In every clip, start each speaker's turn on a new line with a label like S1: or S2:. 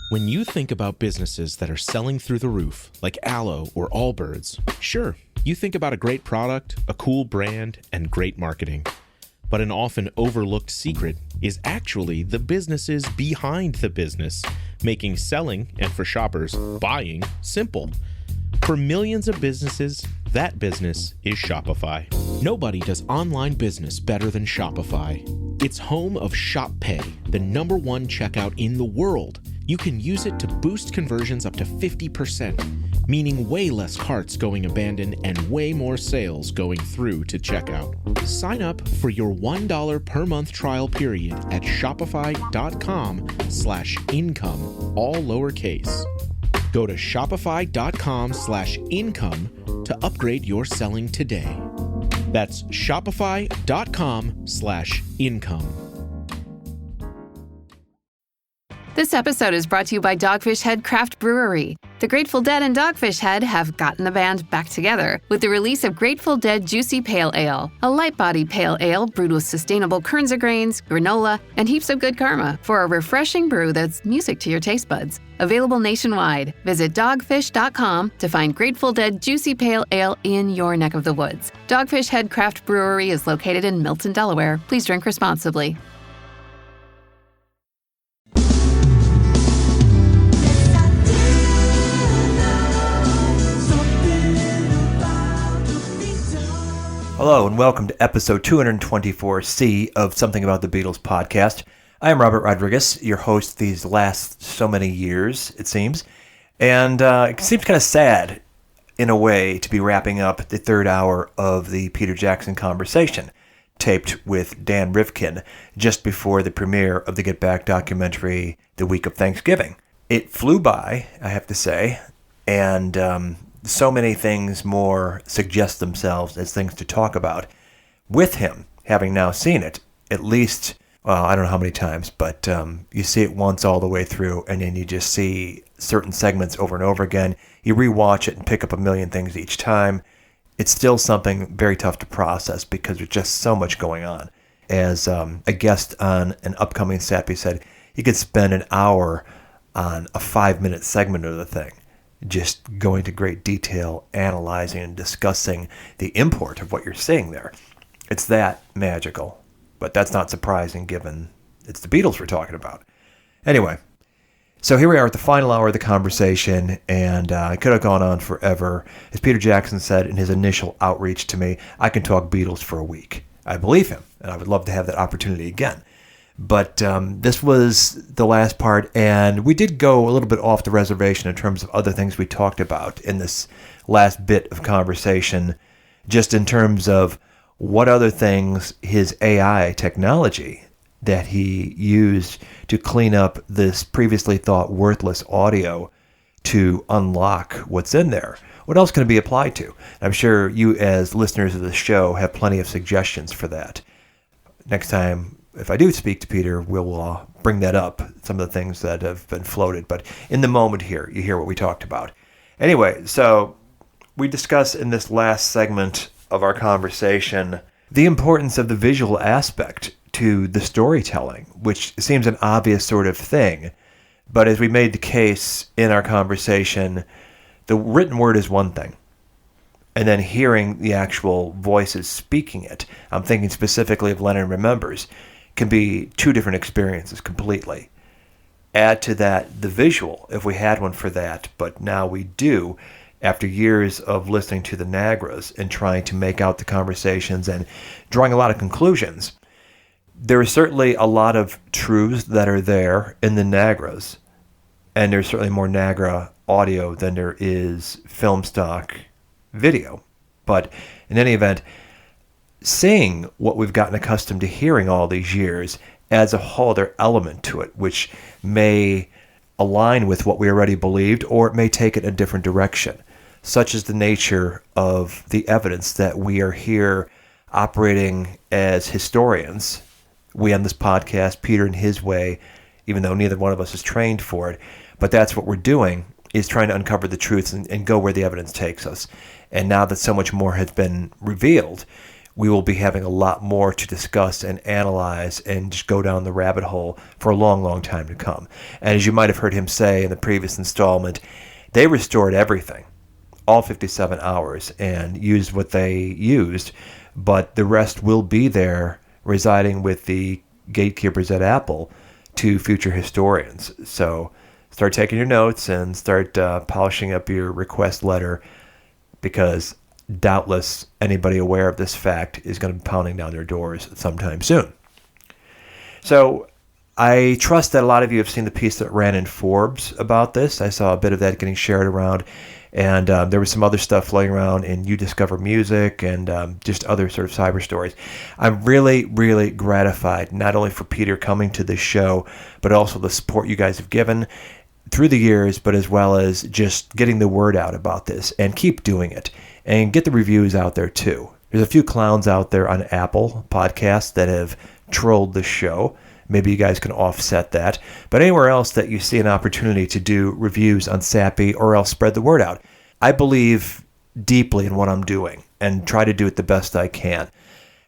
S1: When you think about businesses that are selling through the roof, like Aloe or Allbirds, sure, you think about a great product, a cool brand, and great marketing. But an often overlooked secret is actually the businesses behind the business, making selling, and for shoppers, buying, simple. For millions of businesses, that business is Shopify. Nobody does online business better than Shopify. It's home of Shop Pay, the #1 checkout in the world. You can use it to boost conversions up to 50%, meaning way less carts going abandoned and way more sales going through to checkout. Sign up for your $1 per month trial period at shopify.com/income, all lowercase. Go to shopify.com/income to upgrade your selling today. That's shopify.com/income.
S2: This episode is brought to you by Dogfish Head Craft Brewery. The Grateful Dead and Dogfish Head have gotten the band back together with the release of Grateful Dead Juicy Pale Ale, a light-bodied pale ale brewed with sustainable Kernza grains, granola, and heaps of good karma for a refreshing brew that's music to your taste buds. Available nationwide. Visit dogfish.com to find Grateful Dead Juicy Pale Ale in your neck of the woods. Dogfish Head Craft Brewery is located in Milton, Delaware. Please drink responsibly.
S3: Hello and welcome to episode 224C of Something About the Beatles podcast. I am Robert Rodriguez, your host these last so many years, it seems. And it seems kind of sad, in a way, to be wrapping up the third hour of the Peter Jackson conversation, taped with Dan Rivkin just before the premiere of the Get Back documentary the week of Thanksgiving. It flew by, I have to say, and so many things more suggest themselves as things to talk about with him, having now seen it, at least, well, I don't know how many times, but you see it once all the way through, and then you just see certain segments over and over again. You rewatch it and pick up a million things each time. It's still something very tough to process because there's just so much going on. As a guest on an upcoming SAPI said, you could spend an hour on a 5-minute segment of the thing, just going to great detail, analyzing and discussing the import of what you're seeing there. It's that magical, but that's not surprising given it's the Beatles we're talking about. Anyway, so here we are at the final hour of the conversation, and I could have gone on forever. As Peter Jackson said in his initial outreach to me, I can talk Beatles for a week. I believe him, and I would love to have that opportunity again. But this was the last part, and we did go a little bit off the reservation in terms of other things we talked about in this last bit of conversation, just in terms of what other things his AI technology that he used to clean up this previously thought worthless audio to unlock what's in there. What else can it be applied to? I'm sure you as listeners of the show have plenty of suggestions for that. Next time, if I do speak to Peter, we'll bring that up, some of the things that have been floated. But in the moment here, you hear what we talked about. Anyway, so we discuss in this last segment of our conversation the importance of the visual aspect to the storytelling, which seems an obvious sort of thing. But as we made the case in our conversation, the written word is one thing. And then hearing the actual voices speaking it, I'm thinking specifically of Lennon Remembers, can be two different experiences completely. Add to that the visual, if we had one for that, but now we do, after years of listening to the Nagras and trying to make out the conversations and drawing a lot of conclusions. There is certainly a lot of truths that are there in the Nagras, and there's certainly more Nagra audio than there is film stock video. But in any event, seeing what we've gotten accustomed to hearing all these years adds a whole other element to it, which may align with what we already believed, or it may take it a different direction. Such is the nature of the evidence that we are here operating as historians. We on this podcast, Peter in his way, even though neither one of us is trained for it, but that's what we're doing, is trying to uncover the truths and go where the evidence takes us. And now that so much more has been revealed, we will be having a lot more to discuss and analyze and just go down the rabbit hole for a long, long time to come. And as you might have heard him say in the previous installment, they restored everything, all 57 hours, and used what they used, but the rest will be there residing with the gatekeepers at Apple to future historians. So start taking your notes and start polishing up your request letter, because doubtless anybody aware of this fact is going to be pounding down their doors sometime soon. So I trust that a lot of you have seen the piece that ran in Forbes about this. I saw a bit of that getting shared around, and there was some other stuff floating around in You Discover Music and just other sort of cyber stories. I'm really, really gratified, not only for Peter coming to this show, but also the support you guys have given through the years, but as well as just getting the word out about this, and keep doing it and get the reviews out there too. There's a few clowns out there on Apple Podcasts that have trolled the show. Maybe you guys can offset that. But anywhere else that you see an opportunity to do reviews on Sappy, or else spread the word out. I believe deeply in what I'm doing and try to do it the best I can.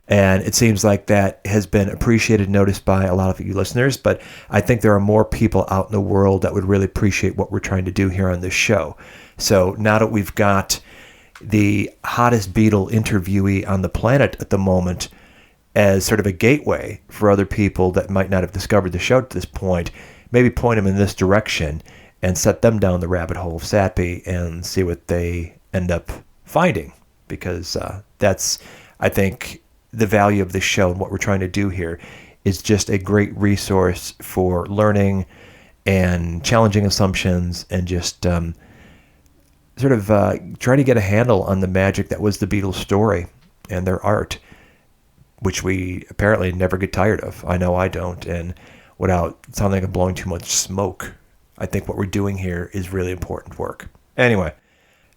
S3: And it seems like that has been appreciated and noticed by a lot of you listeners. But I think there are more people out in the world that would really appreciate what we're trying to do here on this show. So now that we've got the hottest Beatle interviewee on the planet at the moment as sort of a gateway for other people that might not have discovered the show at this point, maybe point them in this direction and set them down the rabbit hole of Sappy and see what they end up finding. Because that's, I think, the value of this show, and what we're trying to do here is just a great resource for learning and challenging assumptions, and just sort of trying to get a handle on the magic that was the Beatles story and their art, which we apparently never get tired of. I know I don't. And without sounding like I'm blowing too much smoke, I think what we're doing here is really important work. Anyway,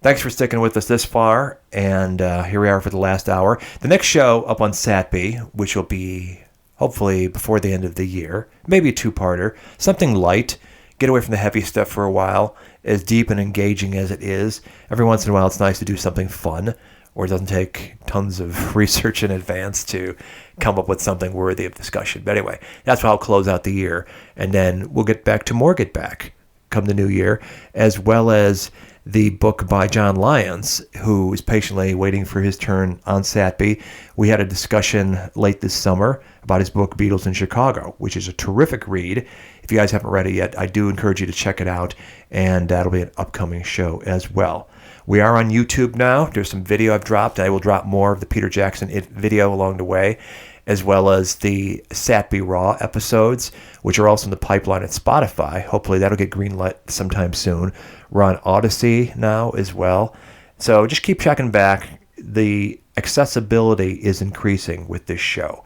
S3: thanks for sticking with us this far. And here we are for the last hour. The next show up on Sappy, which will be hopefully before the end of the year, maybe a two-parter, something light, get away from the heavy stuff for a while, as deep and engaging as it is. Every once in a while, it's nice to do something fun, or it doesn't take tons of research in advance to come up with something worthy of discussion. But anyway, that's how I'll close out the year. And then we'll get back to more Get Back come the new year, as well as the book by John Lyons, who is patiently waiting for his turn on Sappy. We had a discussion late this summer about his book, Beatles in Chicago, which is a terrific read. If you guys haven't read it yet, I do encourage you to check it out, and that'll be an upcoming show as well. We are on YouTube now. There's some video I've dropped. I will drop more of the Peter Jackson video along the way, as well as the Sappy Raw episodes, which are also in the pipeline at Spotify. Hopefully that'll get greenlit sometime soon. We're on Odyssey now as well. So just keep checking back. The accessibility is increasing with this show,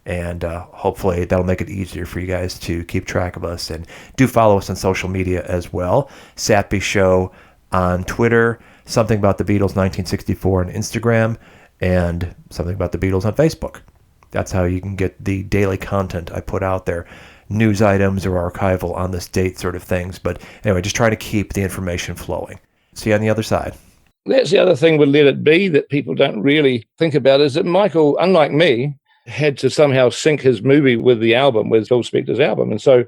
S3: and hopefully that'll make it easier for you guys to keep track of us. And do follow us on social media as well. Sappy Show on Twitter, Something About the Beatles 1964 on Instagram, and Something About the Beatles on Facebook. That's how you can get the daily content I put out there. News items or archival on this date sort of things. But anyway, just try to keep the information flowing. See you on the other side.
S4: That's the other thing with Let It Be that people don't really think about, is that Michael, unlike me, had to somehow sync his movie with the album, with Phil Spector's album. And so,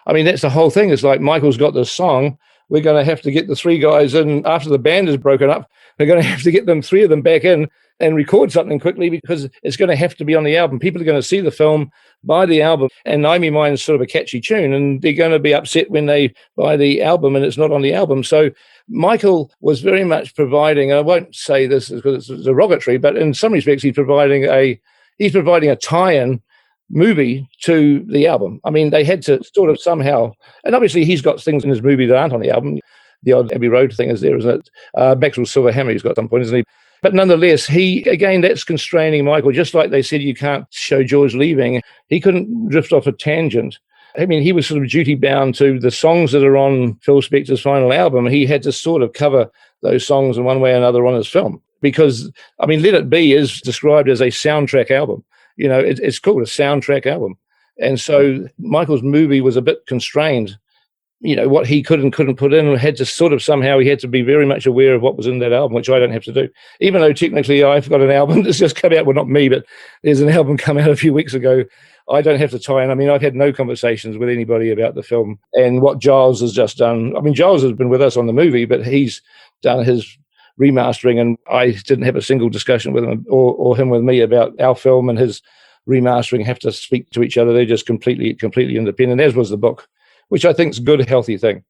S4: I mean, that's the whole thing. It's like, Michael's got this song. We're going to have to get the three guys in after the band is broken up. We're going to have to get them, three of them, back in and record something quickly, because it's going to have to be on the album. People are going to see the film, buy the album, and I Mean Mine is sort of a catchy tune, and they're going to be upset when they buy the album and it's not on the album. So Michael was very much providing, and I won't say this because it's derogatory, but in some respects he's providing a tie-in movie to the album. I mean, they had to sort of somehow, and obviously he's got things in his movie that aren't on the album. The odd Abbey Road thing is there, isn't it? Maxwell Silver Hammer he's got at some point, isn't he? But nonetheless, that's constraining Michael. Just like they said you can't show George leaving, he couldn't drift off a tangent. I mean, he was sort of duty-bound to the songs that are on Phil Spector's final album. He had to sort of cover those songs in one way or another on his film. Because, I mean, Let It Be is described as a soundtrack album. You know, it's called a soundtrack album. And so Michael's movie was a bit constrained what he could and couldn't put in, had to sort of somehow, he had to be very much aware of what was in that album, which I don't have to do. Even though technically I've got an album that's just come out, well, not me, but there's an album come out a few weeks ago. I don't have to tie in. I mean, I've had no conversations with anybody about the film and what Giles has just done. I mean, Giles has been with us on the movie, but he's done his remastering, and I didn't have a single discussion with him or him with me about our film and his remastering. Have to speak to each other. They're just completely independent, as was the book, which I think is a good, healthy thing.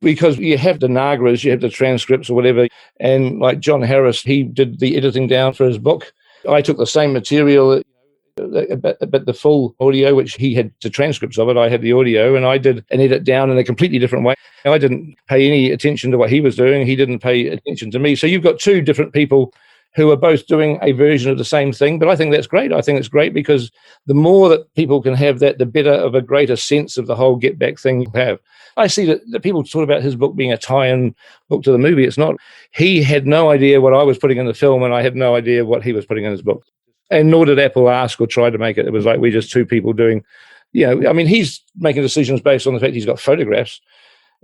S4: Because you have the Nagras, you have the transcripts or whatever, and like John Harris, he did the editing down for his book. I took the same material, but the full audio, which he had the transcripts of it, I had the audio, and I did an edit down in a completely different way. I didn't pay any attention to what he was doing. He didn't pay attention to me. So you've got two different people who are both doing a version of the same thing. But I think that's great. I think it's great because the more that people can have that, the better of a greater sense of the whole Get Back thing you have. I see that people talk about his book being a tie-in book to the movie. It's not. He had no idea what I was putting in the film, and I had no idea what he was putting in his book. And nor did Apple ask or try to make it. It was like we're just two people doing, I mean, he's making decisions based on the fact he's got photographs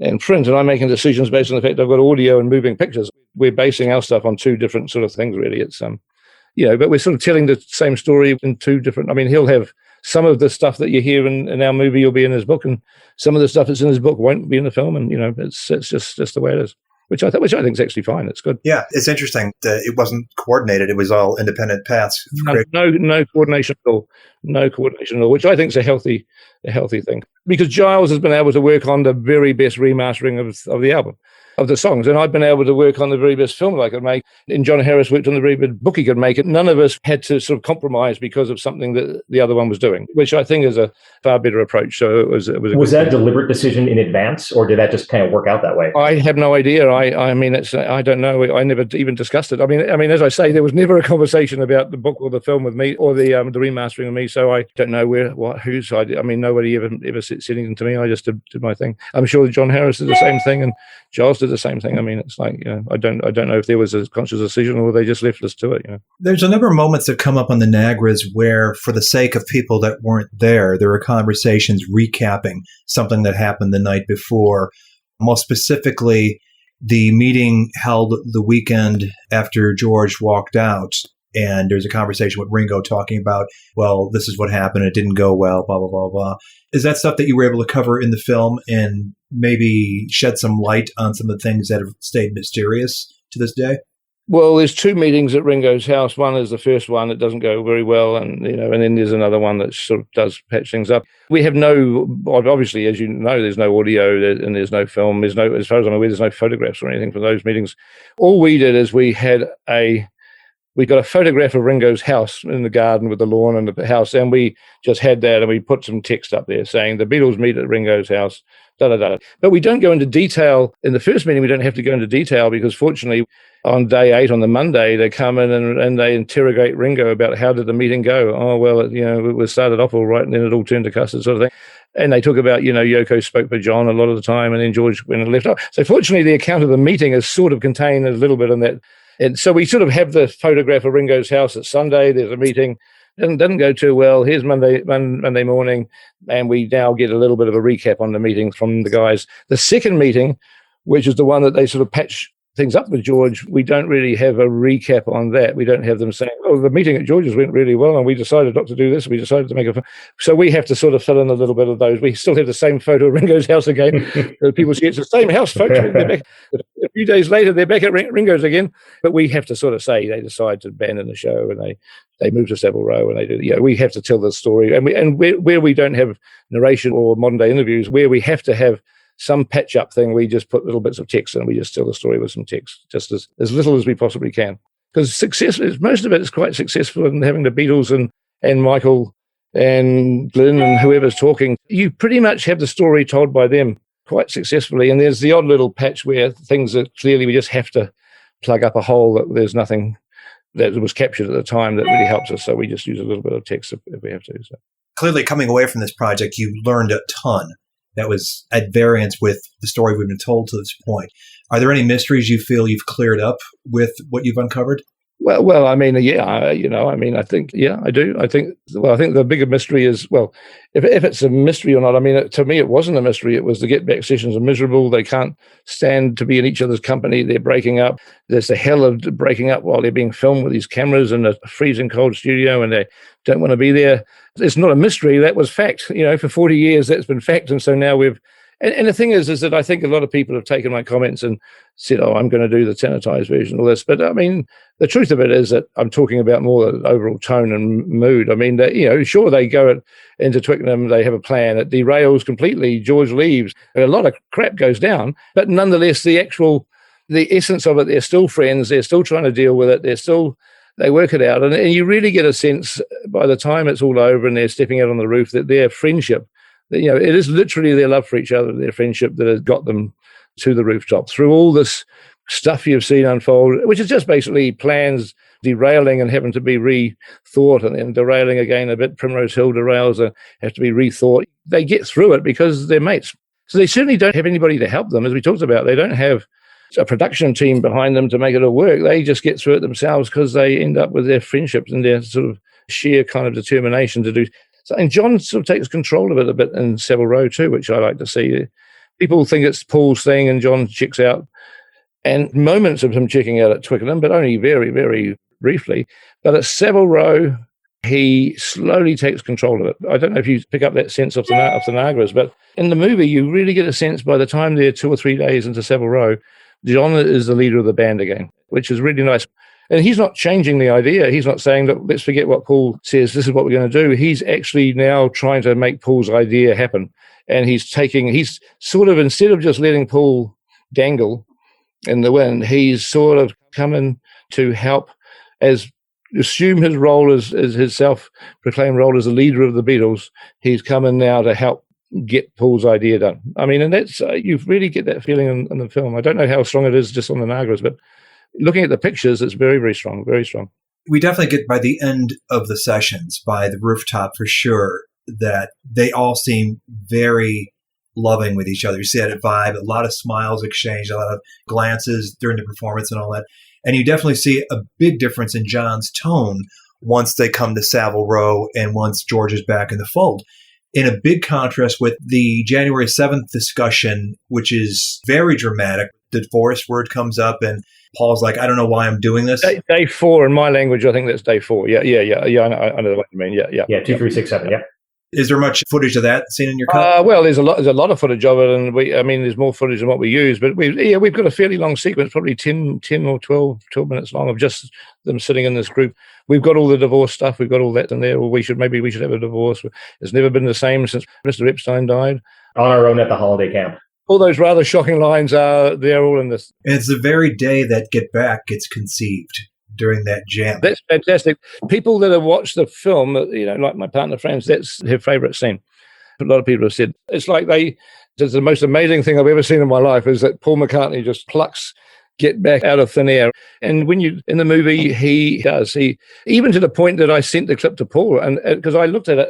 S4: and print, and I'm making decisions based on the fact I've got audio and moving pictures. We're basing our stuff on two different sort of things, really. It's, but we're sort of telling the same story in two different, I mean, he'll have some of the stuff that you hear in our movie will be in his book, and some of the stuff that's in his book won't be in the film. And, it's just the way it is. Which I think is actually fine. It's good.
S3: Yeah, it's interesting that it wasn't coordinated. It was all independent paths.
S4: No coordination at all. No coordination at all, which I think is a healthy thing. Because Giles has been able to work on the very best remastering of the album, of the songs, and I've been able to work on the very best film that I could make. And John Harris worked on the very best book he could make. And none of us had to sort of compromise because of something that the other one was doing, which I think is a far better approach. So it was that a
S5: deliberate decision in advance, or did that just kind of work out that way?
S4: I have no idea. I mean, I don't know. I never even discussed it. I mean, as I say, there was never a conversation about the book or the film with me or the remastering with me. So I don't know whose idea. I mean, nobody ever said anything to me. I just did my thing. I'm sure John Harris did the same thing, and Giles did the same thing. I mean, it's like, I don't know if there was a conscious decision or they just left us to it.
S3: There's a number of moments that come up on the Nagras where, for the sake of people that weren't there were conversations recapping something that happened the night before. Most specifically, the meeting held the weekend after George walked out, and there's a conversation with Ringo talking about, well, this is what happened, it didn't go well, blah, blah, blah, blah. Is that stuff that you were able to cover in the film and maybe shed some light on some of the things that have stayed mysterious to this day?
S4: Well, there's two meetings at Ringo's house. One is the first one that doesn't go very well, and and then there's another one that sort of does patch things up. We have obviously, as you know, there's no audio and there's no film. There's no, as far as I'm aware, there's no photographs or anything from those meetings. All we did is we got a photograph of Ringo's house in the garden with the lawn and the house, and we just had that, and we put some text up there saying the Beatles meet at Ringo's house, da-da-da. But we don't go into detail. In the first meeting, we don't have to go into detail because, fortunately, on day 8, on the Monday, they come in and they interrogate Ringo about how did the meeting go. Oh, well, it was started off all right, and then it all turned to custard sort of thing. And they talk about, Yoko spoke for John a lot of the time, and then George went and left off. So fortunately, the account of the meeting is sort of contained a little bit in that. And so we sort of have the photograph of Ringo's house at Sunday. There's a meeting. Didn't go too well. Here's Monday morning, and we now get a little bit of a recap on the meeting from the guys. The second meeting, which is the one that they sort of patch things up with George, we don't really have a recap on that. We don't have them saying, oh, the meeting at George's went really well, and we decided not to do this. We decided to make a... So we have to sort of fill in a little bit of those. We still have the same photo of Ringo's house again. People see it's the same house, folks. A few days later, they're back at Ringo's again. But we have to sort of say they decide to abandon the show, and they move to Savile Row, and they do. We have to tell the story. And where we don't have narration or modern-day interviews, where we have to have some patch-up thing, we just put little bits of text and we just tell the story with some text, just as little as we possibly can. Because most of it is quite successful in having the Beatles and Michael and Glenn and whoever's talking. You pretty much have the story told by them quite successfully. And there's the odd little patch where things that clearly we just have to plug up a hole that there's nothing that was captured at the time that really helps us. So we just use a little bit of text if we have to. So.
S3: Clearly, coming away from this project, you learned a ton that was at variance with the story we've been told to this point. Are there any mysteries you feel you've cleared up with what you've uncovered?
S4: Well, I mean, yeah, I think, yeah, I do. I think the bigger mystery is, well, if it's a mystery or not, I mean, to me, it wasn't a mystery. It was the Get Back sessions are miserable. They can't stand to be in each other's company. They're breaking up. There's the hell of breaking up while they're being filmed with these cameras in a freezing cold studio, and they don't want to be there. It's not a mystery. That was fact. For 40 years, that's been fact. And so now we've, and the thing is that I think a lot of people have taken my comments and said, oh, I'm going to do the sanitized version of this. But I mean, the truth of it is that I'm talking about more the overall tone and mood. I mean, sure, they go into Twickenham, they have a plan. It derails completely. George leaves. A lot of crap goes down. But nonetheless, the essence of it, they're still friends. They're still trying to deal with it. They work it out. And you really get a sense by the time it's all over and they're stepping out on the roof that their friendship, it is literally their love for each other, their friendship that has got them to the rooftop through all this stuff you've seen unfold, which is just basically plans derailing and having to be rethought, and then derailing again a bit. Primrose Hill derails and have to be rethought. They get through it because they're mates. So they certainly don't have anybody to help them, as we talked about. They don't have a production team behind them to make it all work. They just get through it themselves because they end up with their friendships and their sort of sheer kind of determination to do. So, and John sort of takes control of it a bit in Savile Row too, which I like to see. People think it's Paul's thing and John checks out. And moments of him checking out at Twickenham, but only very, very briefly. But at Savile Row, he slowly takes control of it. I don't know if you pick up that sense of the Nagras, but in the movie, you really get a sense by the time they're 2 or 3 days into Savile Row, John is the leader of the band again, which is really nice. And he's not changing the idea. He's not saying, look, let's forget what Paul says. This is what we're going to do. He's actually now trying to make Paul's idea happen. And he's sort of, instead of just letting Paul dangle in the wind, he's sort of coming to help, assume his role as his self-proclaimed role as the leader of the Beatles. He's coming now to help get Paul's idea done. I mean, and that's you really get that feeling in the film. I don't know how strong it is just on the Nagras, but looking at the pictures, it's very, very strong, very strong.
S3: We definitely get by the end of the sessions, by the rooftop for sure, that they all seem very loving with each other. You see that vibe, a lot of smiles exchanged, a lot of glances during the performance and all that. And you definitely see a big difference in John's tone once they come to Savile Row and once George is back in the fold. In a big contrast with the January 7th discussion, which is very dramatic. The divorce word comes up and Paul's like, I don't know why I'm doing this.
S4: Day 4 in my language, I think that's day 4. Yeah. I know what you mean. Yeah.
S5: 2, 3, 6, 7. Yeah.
S3: Is there much footage of that seen in your cut?
S4: Well, there's a lot of footage of it, and there's more footage than what we use. But we've got a fairly long sequence, probably 10 or 12 minutes long, of just them sitting in this group. We've got all the divorce stuff. We've got all that in there. Well, we should have a divorce. It's never been the same since Mr. Epstein died.
S5: On our own at the holiday camp.
S4: All those rather shocking lines they're all in this.
S3: And it's the very day that Get Back gets conceived. During that jam.
S4: That's fantastic. People that have watched the film, like my partner friends, that's their favourite scene. A lot of people have said it's like it's the most amazing thing I've ever seen in my life is that Paul McCartney just plucks Get Back out of thin air. And when in the movie, he even to the point that I sent the clip to Paul, and because I looked at it,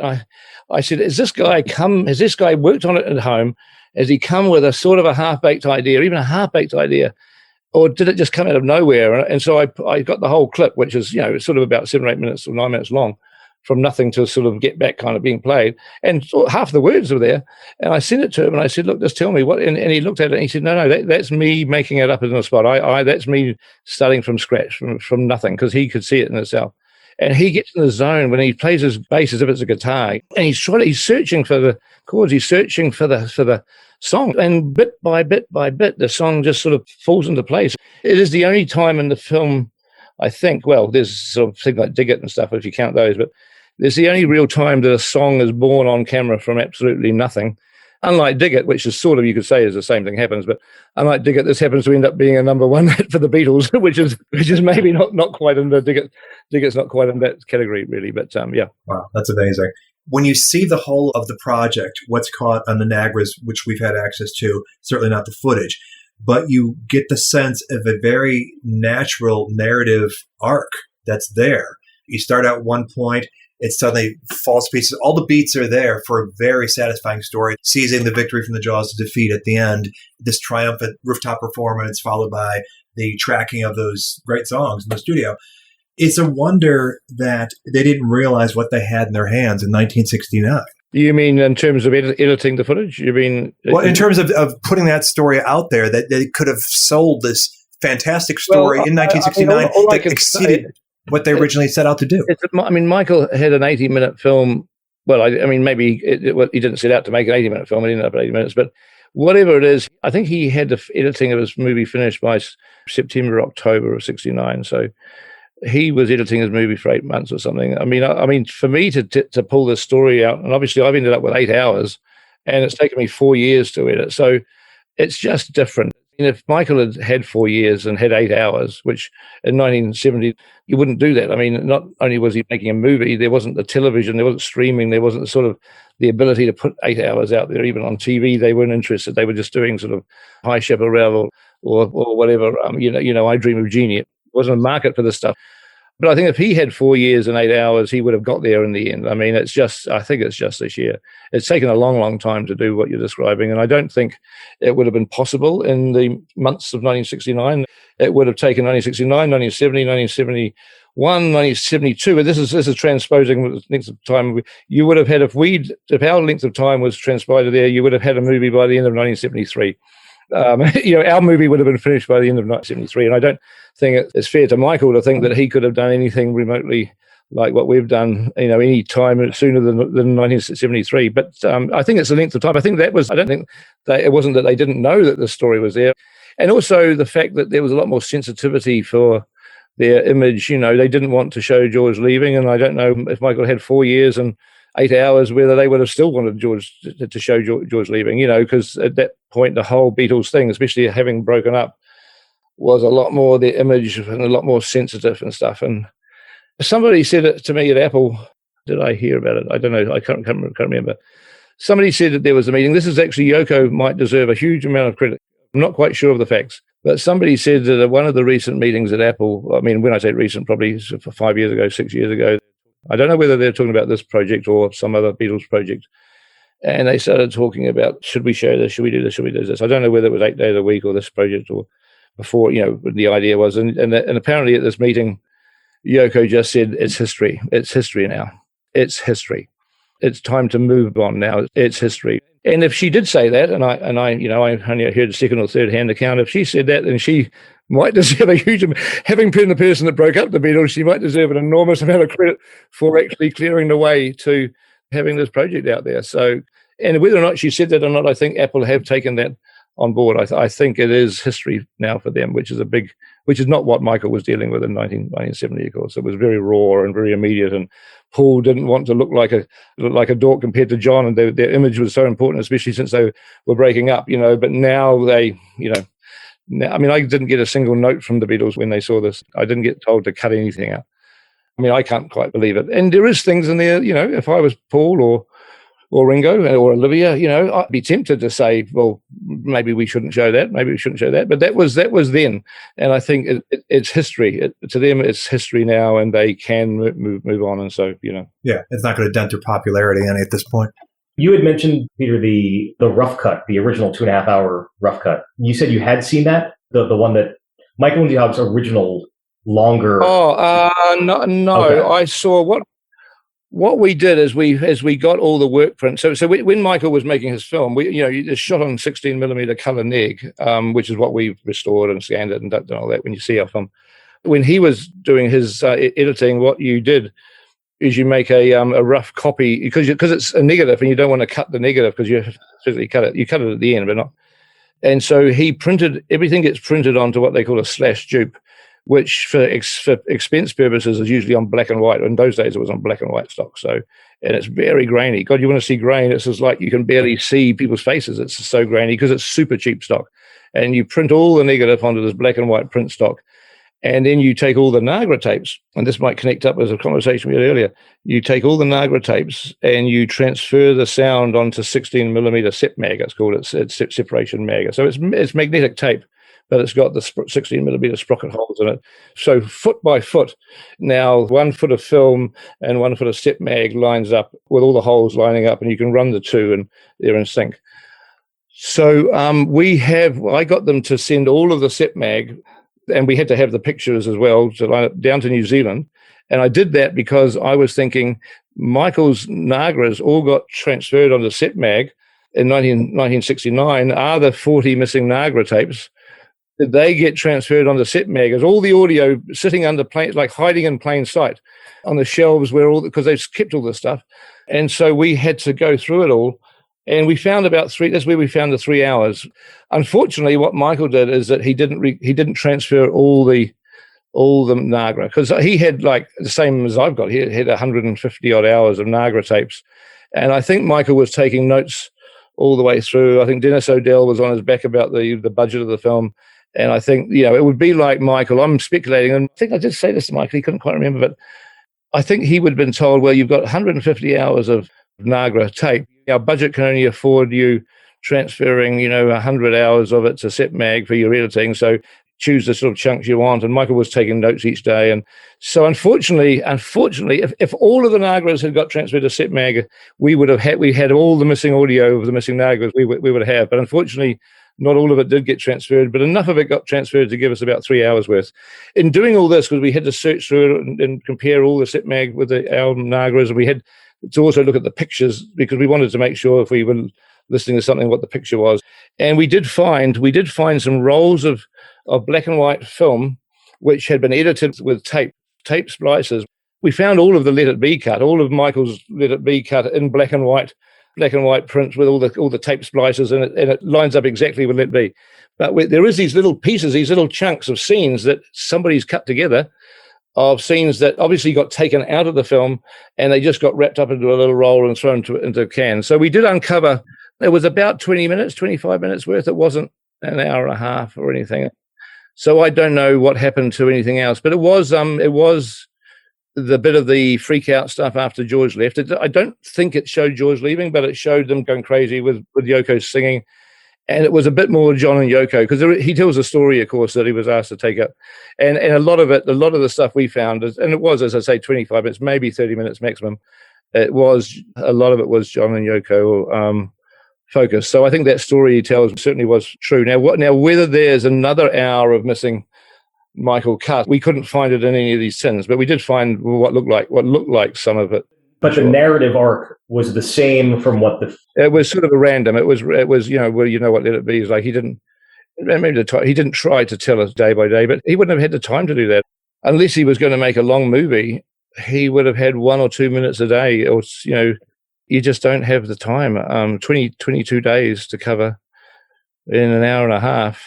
S4: I said, has this guy worked on it at home? Has he come with a sort of a half-baked idea, even a half-baked idea? Or did it just come out of nowhere? And so I got the whole clip, which is, it's sort of about 7 or 8 minutes or 9 minutes long, from nothing to sort of Get Back kind of being played. And half the words were there. And I sent it to him and I said, look, just tell me what. And he looked at it and he said, no, that's me making it up in the spot. That's me starting from scratch, from nothing, because he could see it in itself. And he gets in the zone when he plays his bass as if it's a guitar. And he's searching for the chords. He's searching for the song. And bit by bit, the song just sort of falls into place. It is the only time in the film, I think, well, there's sort of things like Dig It and stuff, if you count those, but there's the only real time that a song is born on camera from absolutely nothing. Unlike Dig It, which is sort of, you could say, is the same thing happens, but unlike Dig It, this happens to end up being a number one hit for the Beatles, which is maybe not quite in the Dig It. Dig It's not quite in that category, really, but yeah.
S3: Wow, that's amazing. When you see the whole of the project, what's caught on the Nagras, which we've had access to, certainly not the footage, but you get the sense of a very natural narrative arc that's there. You start at one point, it suddenly falls to pieces. All the beats are there for a very satisfying story, seizing the victory from the jaws of defeat at the end, this triumphant rooftop performance followed by the tracking of those great songs in the studio.
S6: It's a wonder that they didn't realize what they had in their hands in 1969.
S4: You mean in terms of editing the footage? You mean...
S3: Well, in terms of putting that story out there, that they could have sold this fantastic story in 1969 that exceeded what they originally set out to do.
S4: I mean, Michael had an 80-minute film. Well, I mean, maybe he didn't set out to make an 80-minute film. It ended up at 80 minutes. But whatever it is, I think he had the editing of his movie finished by September, October of 69. So he was editing his movie for 8 months or something. I mean, for me to pull this story out, and obviously I've ended up with 8 hours, and it's taken me 4 years to edit. So it's just different. And if Michael had 4 years and had 8 hours, which in 1970, you wouldn't do that. I mean, not only was he making a movie, there wasn't the television, there wasn't streaming, there wasn't sort of the ability to put 8 hours out there, even on TV. They weren't interested. They were just doing sort of High Chaparral or whatever, I Dream of Genie. It wasn't a market for this stuff. But I think if he had 4 years and 8 hours, he would have got there in the end. I mean, I think it's just this year. It's taken a long, long time to do what you're describing. And I don't think it would have been possible in the months of 1969. It would have taken 1969, 1970, 1971, 1972. And this is transposing lengths of time. You would have had, if our length of time was transpired there, you would have had a movie by the end of 1973. Our movie would have been finished by the end of 1973, and I don't think it's fair to Michael to think that he could have done anything remotely like what we've done, any time sooner than 1973. But I think it's the length of time. I don't think it wasn't that they didn't know that the story was there, and also the fact that there was a lot more sensitivity for their image. They didn't want to show George leaving, and I don't know if Michael had 4 years and 8 hours, whether they would have still wanted George to show George leaving, because at that point, the whole Beatles thing, especially having broken up, was a lot more the image and a lot more sensitive and stuff. And somebody said it to me at Apple. Did I hear about it? I don't know. I can't remember. Somebody said that there was a meeting. This is actually, Yoko might deserve a huge amount of credit. I'm not quite sure of the facts. But somebody said that at one of the recent meetings at Apple, I mean, when I say recent, probably 5 years ago, 6 years ago, I don't know whether they're talking about this project or some other Beatles project. And they started talking about, should we show this? Should we do this? Should we do this? I don't know whether it was 8 days a week or this project or before, the idea was. And apparently at this meeting, Yoko just said, it's history. It's history now. It's history. It's time to move on now. It's history. And if she did say that, and I only heard a second or third hand account, if she said that, then she might deserve a huge amount. Having been the person that broke up the Beatles, she might deserve an enormous amount of credit for actually clearing the way to having this project out there. So, and whether or not she said that or not, I think Apple have taken that on board. I think it is history now for them, which is not what Michael was dealing with in 1970, of course. It was very raw and very immediate, and Paul didn't want to look like a dork compared to John, and their image was so important, especially since they were breaking up, but now they, I mean, I didn't get a single note from the Beatles when they saw this. I didn't get told to cut anything out. I mean, I can't quite believe it. And there is things in there, if I was Paul or Ringo or Olivia, I'd be tempted to say, well, maybe we shouldn't show that. Maybe we shouldn't show that. But that was then. And I think it's history. To them, it's history now, and they can move on. And so,
S6: Yeah, it's not going to dent their popularity any at this point.
S5: You had mentioned, Peter, the rough cut, the original 2.5 hour rough cut. You said you had seen that? The one that Michael and Jobs' original longer.
S4: No. Okay. I saw what we did is we got all the work print. So when Michael was making his film, it's shot on 16mm color neg, which is what we've restored and scanned it and done all that when you see our film. When he was doing his editing, what you did is you make a rough copy because it's a negative and you don't want to cut the negative because you physically cut it. You cut it at the end, but not. And so everything gets printed onto what they call a slash dupe, which for expense purposes is usually on black and white. In those days, it was on black and white stock. So, and it's very grainy. God, you want to see grain? It's just like you can barely see people's faces. It's so grainy because it's super cheap stock. And you print all the negative onto this black and white print stock. And then you take all the Nagra tapes, and this might connect up as a conversation we had earlier. You take all the Nagra tapes and you transfer the sound onto 16mm sep mag. It's called it's separation mag. So it's magnetic tape, but it's got the 16mm sprocket holes in it. So foot by foot, now 1 foot of film and 1 foot of sep mag lines up with all the holes lining up, and you can run the two and they're in sync. So I got them to send all of the sep mag And we had to have the pictures as well to line up down to New Zealand. And I did that because I was thinking Michael's Nagras all got transferred onto SetMag in 1969. Are the 40 missing Nagra tapes, did they get transferred onto SetMag? Is all the audio sitting under plain, like hiding in plain sight on the shelves where all, because they've kept all this stuff. And so we had to go through it all. And we found that's where we found the 3 hours. Unfortunately, what Michael did is that he didn't transfer all the Nagra, because he had, like, the same as I've got. He had 150 odd hours of Nagra tapes. And I think Michael was taking notes all the way through. I think Dennis O'Dell was on his back about the budget of the film. And I think, it would be like Michael. I'm speculating, and I think I did say this to Michael. He couldn't quite remember, but I think he would have been told, well, you've got 150 hours of Nagra tape. Our budget can only afford you transferring, 100 hours of it to SetMag for your editing. So choose the sort of chunks you want. And Michael was taking notes each day. And so unfortunately, if all of the Nagras had got transferred to SetMag, we had all the missing audio of the missing Nagras we would have. But unfortunately, not all of it did get transferred, but enough of it got transferred to give us about 3 hours worth. In doing all this, because we had to search through it and compare all the SetMag with our Nagras, and we had to also look at the pictures, because we wanted to make sure if we were listening to something what the picture was. And we did find some rolls of black and white film which had been edited with tape splices. We found all of the Let It Be cut, all of Michael's Let It Be cut in black and white prints with all the tape splices, and it lines up exactly with Let It Be. But there is these little pieces, these little chunks of scenes that somebody's cut together, of scenes that obviously got taken out of the film, and they just got wrapped up into a little roll and thrown into a can. So we did uncover, it was about 25 minutes worth. It wasn't an hour and a half or anything. So I don't know what happened to anything else, but it was the bit of the freak out stuff after George left. I don't think it showed George leaving, but it showed them going crazy with Yoko singing. And it was a bit more John and Yoko, because he tells a story, of course, that he was asked to take up. And a lot of the stuff we found, and it was, as I say, 25 minutes, maybe 30 minutes maximum. A lot of it was John and Yoko focus. So I think that story he tells certainly was true. Now, whether there's another hour of missing Michael cut, we couldn't find it in any of these tins, but we did find what looked like some of it.
S5: But the narrative arc was the same from what
S4: it was sort of a random. It was what Let It Be is like. He didn't try to tell us day by day, but he wouldn't have had the time to do that unless he was going to make a long movie. He would have had 1 or 2 minutes a day, or you just don't have the time. 22 days to cover in an hour and a half.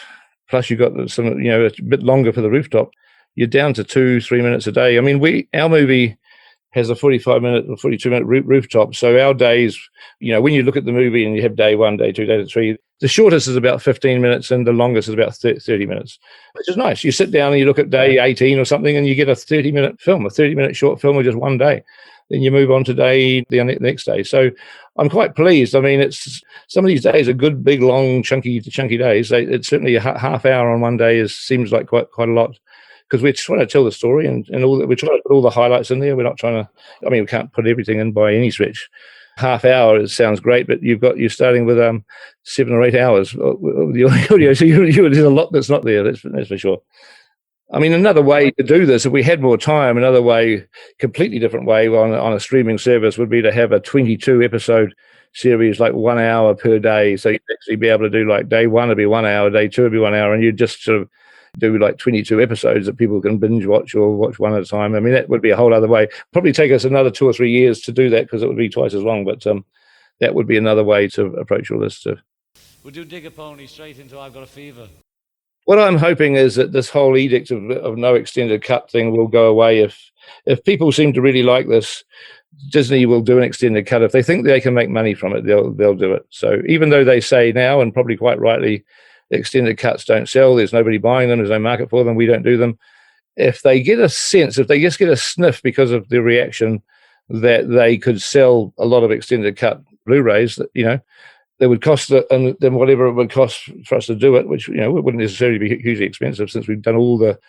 S4: Plus you got some, a bit longer for the rooftop. You're down to 2-3 minutes a day. I mean, our movie has a 45-minute or 42-minute rooftop. So our days, when you look at the movie and you have day 1, day 2, day 3, the shortest is about 15 minutes and the longest is about 30 minutes, which is nice. You sit down and you look at day 18 or something and you get a 30-minute film, a 30-minute short film of just one day. Then you move on to the next day. So I'm quite pleased. I mean, it's some of these days are good, big, long, chunky days. It's certainly a half hour on one day seems like quite a lot. Because we're trying to tell the story and all that. We're trying to put all the highlights in there. We're not trying to. I mean, we can't put everything in by any stretch. Half hour, it sounds great, but you're starting with 7 or 8 hours of the audio. So there's a lot that's not there. That's for sure. I mean, another way to do this, if we had more time, another way, completely different way on a streaming service would be to have a 22 episode series, like 1 hour per day. So you'd actually be able to do like day 1 would be 1 hour, day 2 would be 1 hour, and you just sort of do like 22 episodes that people can binge watch or watch one at a time. I mean, that would be a whole other way. Probably take us another 2 or 3 years to do that because it would be twice as long. But that would be another way to approach all this stuff.
S7: We'll do Dig a Pony straight into I've Got a Fever.
S4: What I'm hoping is that this whole edict of no extended cut thing will go away. If people seem to really like this, Disney will do an extended cut. If they think they can make money from it, they'll do it. So even though they say now, and probably quite rightly, extended cuts don't sell, there's nobody buying them, there's no market for them, we don't do them. If they get a sense, if they just get a sniff because of the reaction that they could sell a lot of extended cut Blu-rays, that would cost, and then whatever it would cost for us to do it, which, it wouldn't necessarily be hugely expensive since we've done all the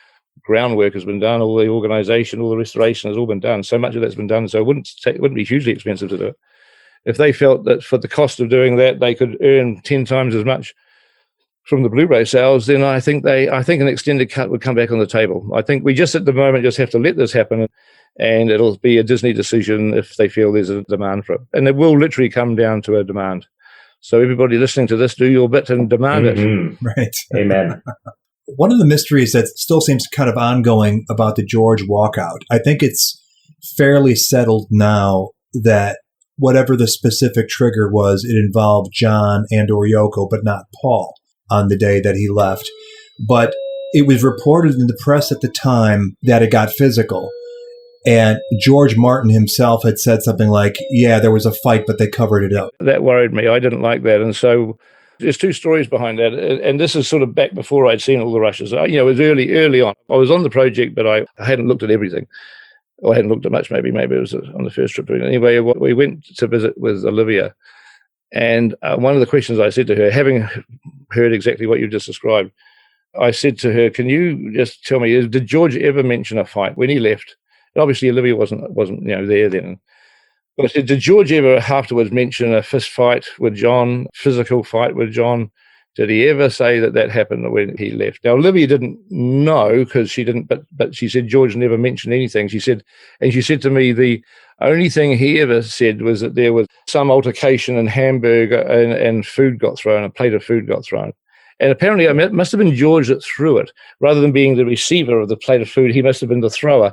S4: groundwork has been done, all the organization, all the restoration has all been done. So much of that's been done. So it wouldn't be hugely expensive to do it. If they felt that for the cost of doing that, they could earn 10 times as much from the Blu-ray sales, then I think an extended cut would come back on the table. I think we just at the moment just have to let this happen, and it'll be a Disney decision if they feel there's a demand for it. And it will literally come down to a demand. So everybody listening to this, do your bit and demand it.
S6: Right.
S5: Amen.
S6: One of the mysteries that still seems kind of ongoing about the George walkout, I think it's fairly settled now that whatever the specific trigger was, it involved John and or Yoko, but not Paul on the day that he left. But it was reported in the press at the time that it got physical. And George Martin himself had said something like, yeah, there was a fight, but they covered it up.
S4: That worried me. I didn't like that. And so there's two stories behind that. And this is sort of back before I'd seen all the rushes. It was early on. I was on the project, but I hadn't looked at everything. Or I hadn't looked at much, maybe it was on the first trip. Anyway, we went to visit with Olivia. And one of the questions I said to her, having heard exactly what you just described, I said to her, can you just tell me, did George ever mention a fight when he left? And obviously Olivia wasn't there then. But I said, did George ever afterwards mention a fist fight with John, physical fight with John? Did he ever say that happened when he left? Now, Olivia didn't know because she didn't, but she said George never mentioned anything. She said to me, the only thing he ever said was that there was some altercation in Hamburg and food got thrown, a plate of food got thrown. And apparently it must have been George that threw it. Rather than being the receiver of the plate of food, he must have been the thrower,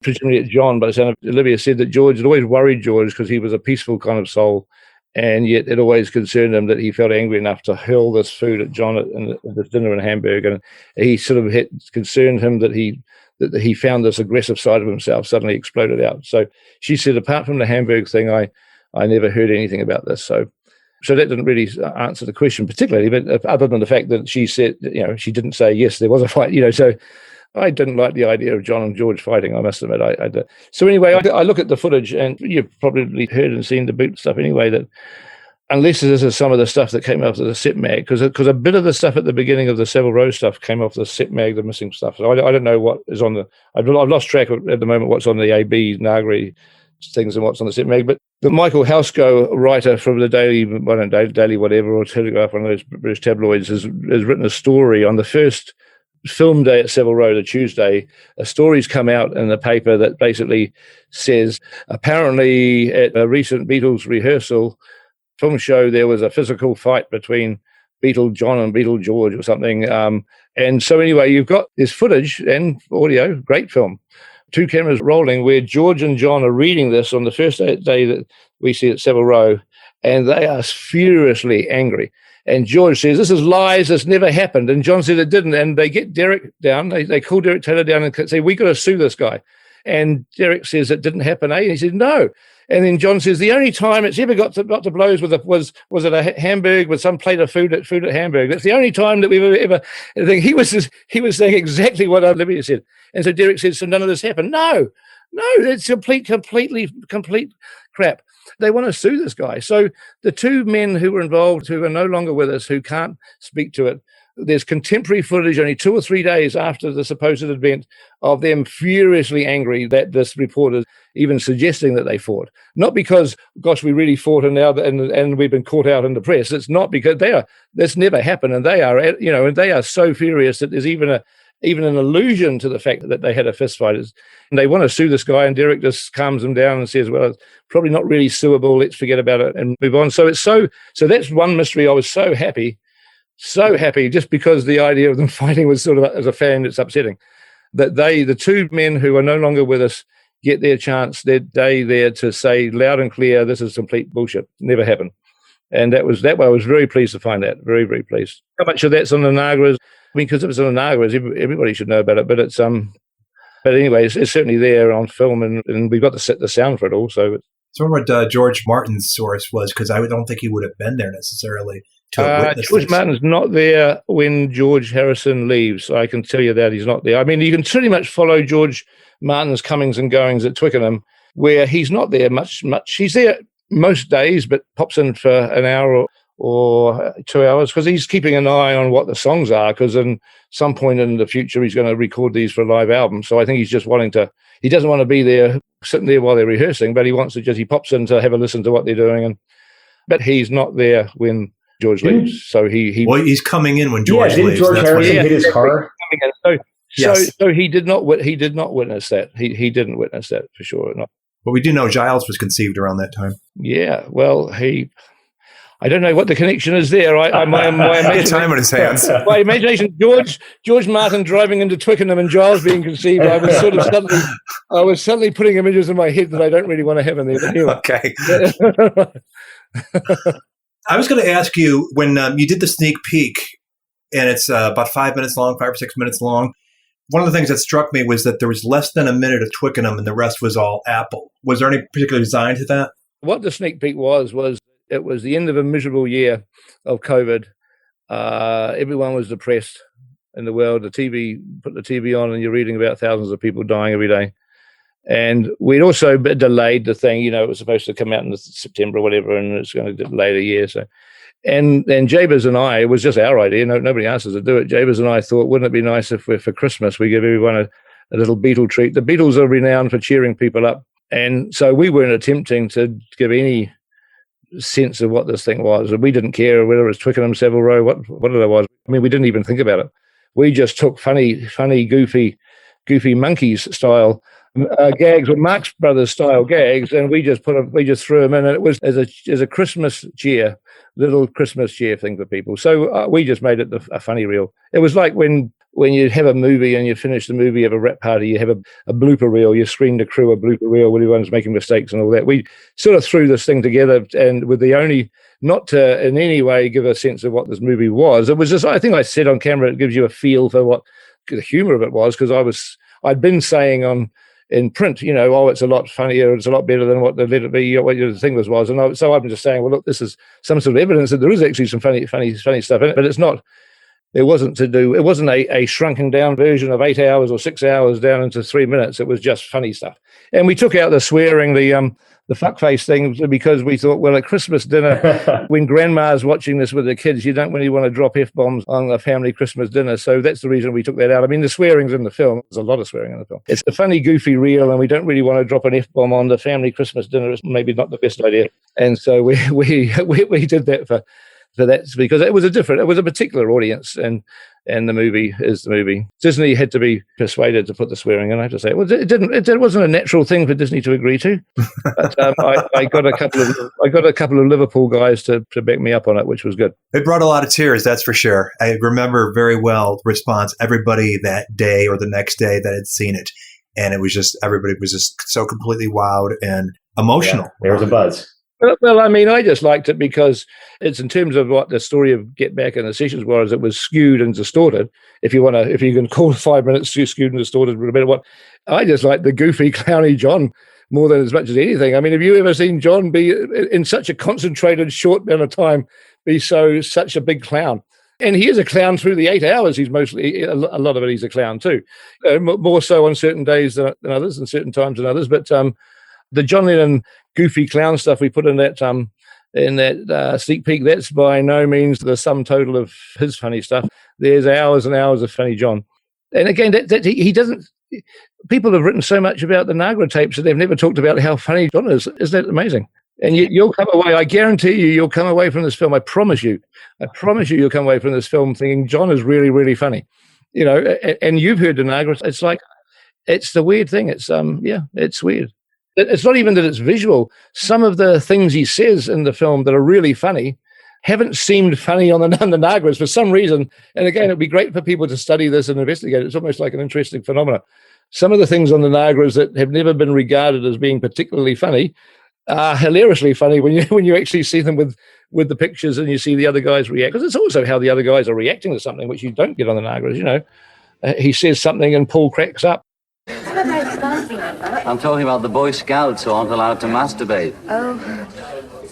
S4: presumably at John. But Olivia said that George had always worried George because he was a peaceful kind of soul. And yet it always concerned him that he felt angry enough to hurl this food at John at the dinner in Hamburg. And he sort of concerned him that he found this aggressive side of himself suddenly exploded out. So she said, apart from the Hamburg thing, I never heard anything about this. So that didn't really answer the question particularly, but other than the fact that she said, she didn't say, yes, there was a fight, so I didn't like the idea of John and George fighting, I must admit. I did. So anyway, I look at the footage, and you've probably heard and seen the boot stuff anyway, that unless this is some of the stuff that came off the set mag, because a bit of the stuff at the beginning of the Savile Row stuff came off the set mag, the missing stuff. So I don't know what is on the... I've lost track at the moment what's on the AB Nagri things and what's on the set mag, but the Michael Houseco writer from the Daily whatever, or Telegraph, one of those British tabloids, has written a story on the first film day at Savile Row, the Tuesday. A story's come out in the paper that basically says apparently at a recent Beatles rehearsal film show there was a physical fight between Beatle John and Beatle George or something. And so anyway, you've got this footage and audio, great film, 2 cameras rolling, where George and John are reading this on the first day that we see at Savile Row, and they are furiously angry. And George says, this is lies, this never happened. And John said it didn't. And they get Derek down, they call Derek Taylor down and say, we got to sue this guy. And Derek says, it didn't happen, eh? And he said, no. And then John says, the only time it's ever got to blows was at a Hamburg with some plate of food at Hamburg. That's the only time that we've ever he was saying exactly what Olivia said. And so Derek said, so none of this happened. No, it's complete crap. They want to sue this guy. So the 2 men who were involved, who are no longer with us, who can't speak to it, there's contemporary footage only 2 or 3 days after the supposed event of them furiously angry that this reporter even suggesting that they fought. Not because, gosh, we really fought and we've been caught out in the press. It's not because this never happened, and they are, and they are so furious that there's even an allusion to the fact that they had a fist fight. And they want to sue this guy, and Derek just calms them down and says, well, it's probably not really suable. Let's forget about it and move on. So so that's one mystery. I was so happy just because the idea of them fighting was sort of, as a fan, it's upsetting that the 2 men who are no longer with us get their chance, their day there to say loud and clear, this is complete bullshit. Never happened. And that way I was very pleased to find that. Very, very pleased. How much of that's on the Nagras? I mean, because if it's on the Nagras, everybody should know about it. But it's but anyway, it's certainly there on film, and we've got the sound for it also.
S6: So I wonder what George Martin's source was, because I don't think he would have been there necessarily to witness
S4: George
S6: this.
S4: Martin's not there when George Harrison leaves. I can tell you that he's not there. I mean, you can pretty much follow George Martin's comings and goings at Twickenham, where he's not there much. He's there most days, but pops in for an hour or 2 hours because he's keeping an eye on what the songs are, because in some point in the future he's going to record these for a live album. So I think he's just he doesn't want to be there sitting there while they're rehearsing, but he pops in to have a listen to what they're doing. But he's not there when George leaves. So he
S6: Well, he's coming in when George
S5: didn't
S6: leaves.
S5: George
S6: That's
S5: Harrison
S6: what
S5: hit his car?
S4: So he did not witness that. He didn't witness that for sure. No.
S6: But we do know Giles was conceived around that time.
S4: Yeah, well, I don't know what the connection is there. My imagination,
S3: time on his hands.
S4: my imagination, George Martin driving into Twickenham and Giles being conceived. I was suddenly putting images in my head that I don't really want to have in there. But anyway.
S3: Okay.
S6: I was going to ask you, when you did the sneak peek, and it's about 5 minutes long, 5 or 6 minutes long, one of the things that struck me was that there was less than a minute of Twickenham and the rest was all Apple. Was there any particular design to that?
S4: What the sneak peek was it was the end of a miserable year of COVID. Everyone was depressed in the world. Put the TV on and you're reading about thousands of people dying every day. And we'd also delayed the thing, it was supposed to come out in September or whatever, and it's going to delay a year. So, and Jabez and I, it was just our idea. Nobody asked us to do it. Jabez and I thought, wouldn't it be nice if for Christmas we give everyone a little Beatle treat? The Beatles are renowned for cheering people up. And so we weren't attempting to give any sense of what this thing was. We didn't care whether it was Twickenham, Savile Row, what it was. I mean, we didn't even think about it. We just took funny, goofy monkeys style gags, or Marx Brothers style gags, and we just threw them in, and it was as a Christmas cheer, little Christmas cheer thing for people. So we just made it a funny reel. It was like when you have a movie and you finish the movie, you have a wrap party, you have a blooper reel, you screen the crew a blooper reel when everyone's making mistakes and all that. We sort of threw this thing together, and with the only, not to in any way give a sense of what this movie was. It was just, I think I said on camera, it gives you a feel for what the humor of it was, because I'd been saying in print, it's a lot funnier, it's a lot better than what the Let It Be, what the thing was. And so I'm just saying, well, look, this is some sort of evidence that there is actually some funny stuff in it, but it's not. It wasn't a shrunken down version of 8 hours or 6 hours down into 3 minutes. It was just funny stuff. And we took out the swearing, the fuckface thing, because we thought, well, at Christmas dinner, when grandma's watching this with the kids, you don't really want to drop F-bombs on a family Christmas dinner. So that's the reason we took that out. I mean, the swearing's in the film. There's a lot of swearing in the film. It's a funny, goofy reel, and we don't really want to drop an F-bomb on the family Christmas dinner. It's maybe not the best idea. And so we did that for that, because it was a particular audience, and the movie is the movie. Disney had to be persuaded to put the swearing in. I have to say, well, it wasn't a natural thing for Disney to agree to. But I got a couple of Liverpool guys to back me up on it, which was good.
S6: It brought a lot of tears, that's for sure. I remember very well the response, everybody that day or the next day that had seen it, and it was just, everybody was just so completely wowed and emotional.
S5: Yeah, there was a buzz.
S4: Well, I mean, I just liked it because it's, in terms of what the story of Get Back and the Sessions was, it was skewed and distorted. If you can call 5 minutes skewed and distorted, a bit of what I just like the goofy, clowny John more than as much as anything. I mean, have you ever seen John be in such a concentrated, short amount of time, be such a big clown? And he is a clown through the 8 hours. He's mostly, a lot of it, he's a clown too. More so on certain days than others, and certain times than others. But the John Lennon goofy clown stuff we put in that sneak peek, that's by no means the sum total of his funny stuff. There's hours and hours of funny John. And again, that he doesn't. People have written so much about the Nagra tapes that they've never talked about how funny John is. Isn't that amazing? And you'll come away, I guarantee you'll come away from this film. I promise you, you'll come away from this film thinking John is really, really funny. And you've heard the Nagra. It's like, it's the weird thing. It's it's weird. It's not even that it's visual. Some of the things he says in the film that are really funny haven't seemed funny on the Nagras for some reason. And again, it'd be great for people to study this and investigate. It's almost like an interesting phenomenon. Some of the things on the Nagras that have never been regarded as being particularly funny are hilariously funny when you actually see them with the pictures and you see the other guys react. Because it's also how the other guys are reacting to something, which you don't get on the Nagras. He says something and Paul cracks up.
S8: I'm talking about the Boy Scouts who aren't allowed to masturbate.
S9: Oh.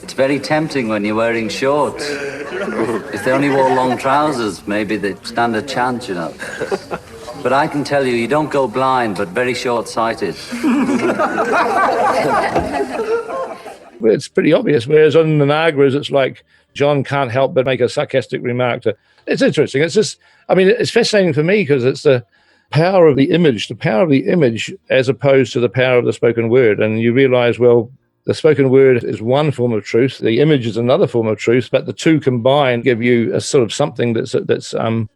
S8: It's very tempting when you're wearing shorts. If they only wore long trousers, maybe they'd stand a chance, But I can tell you don't go blind, but very short-sighted.
S4: It's pretty obvious, whereas on the Nagras, it's like John can't help but make a sarcastic remark. It's interesting. It's just, it's fascinating for me because it's the power of the image as opposed to the power of the spoken word. And you realize, well, The spoken word is one form of truth. The image is another form of truth, but the two combined give you a sort of something that's that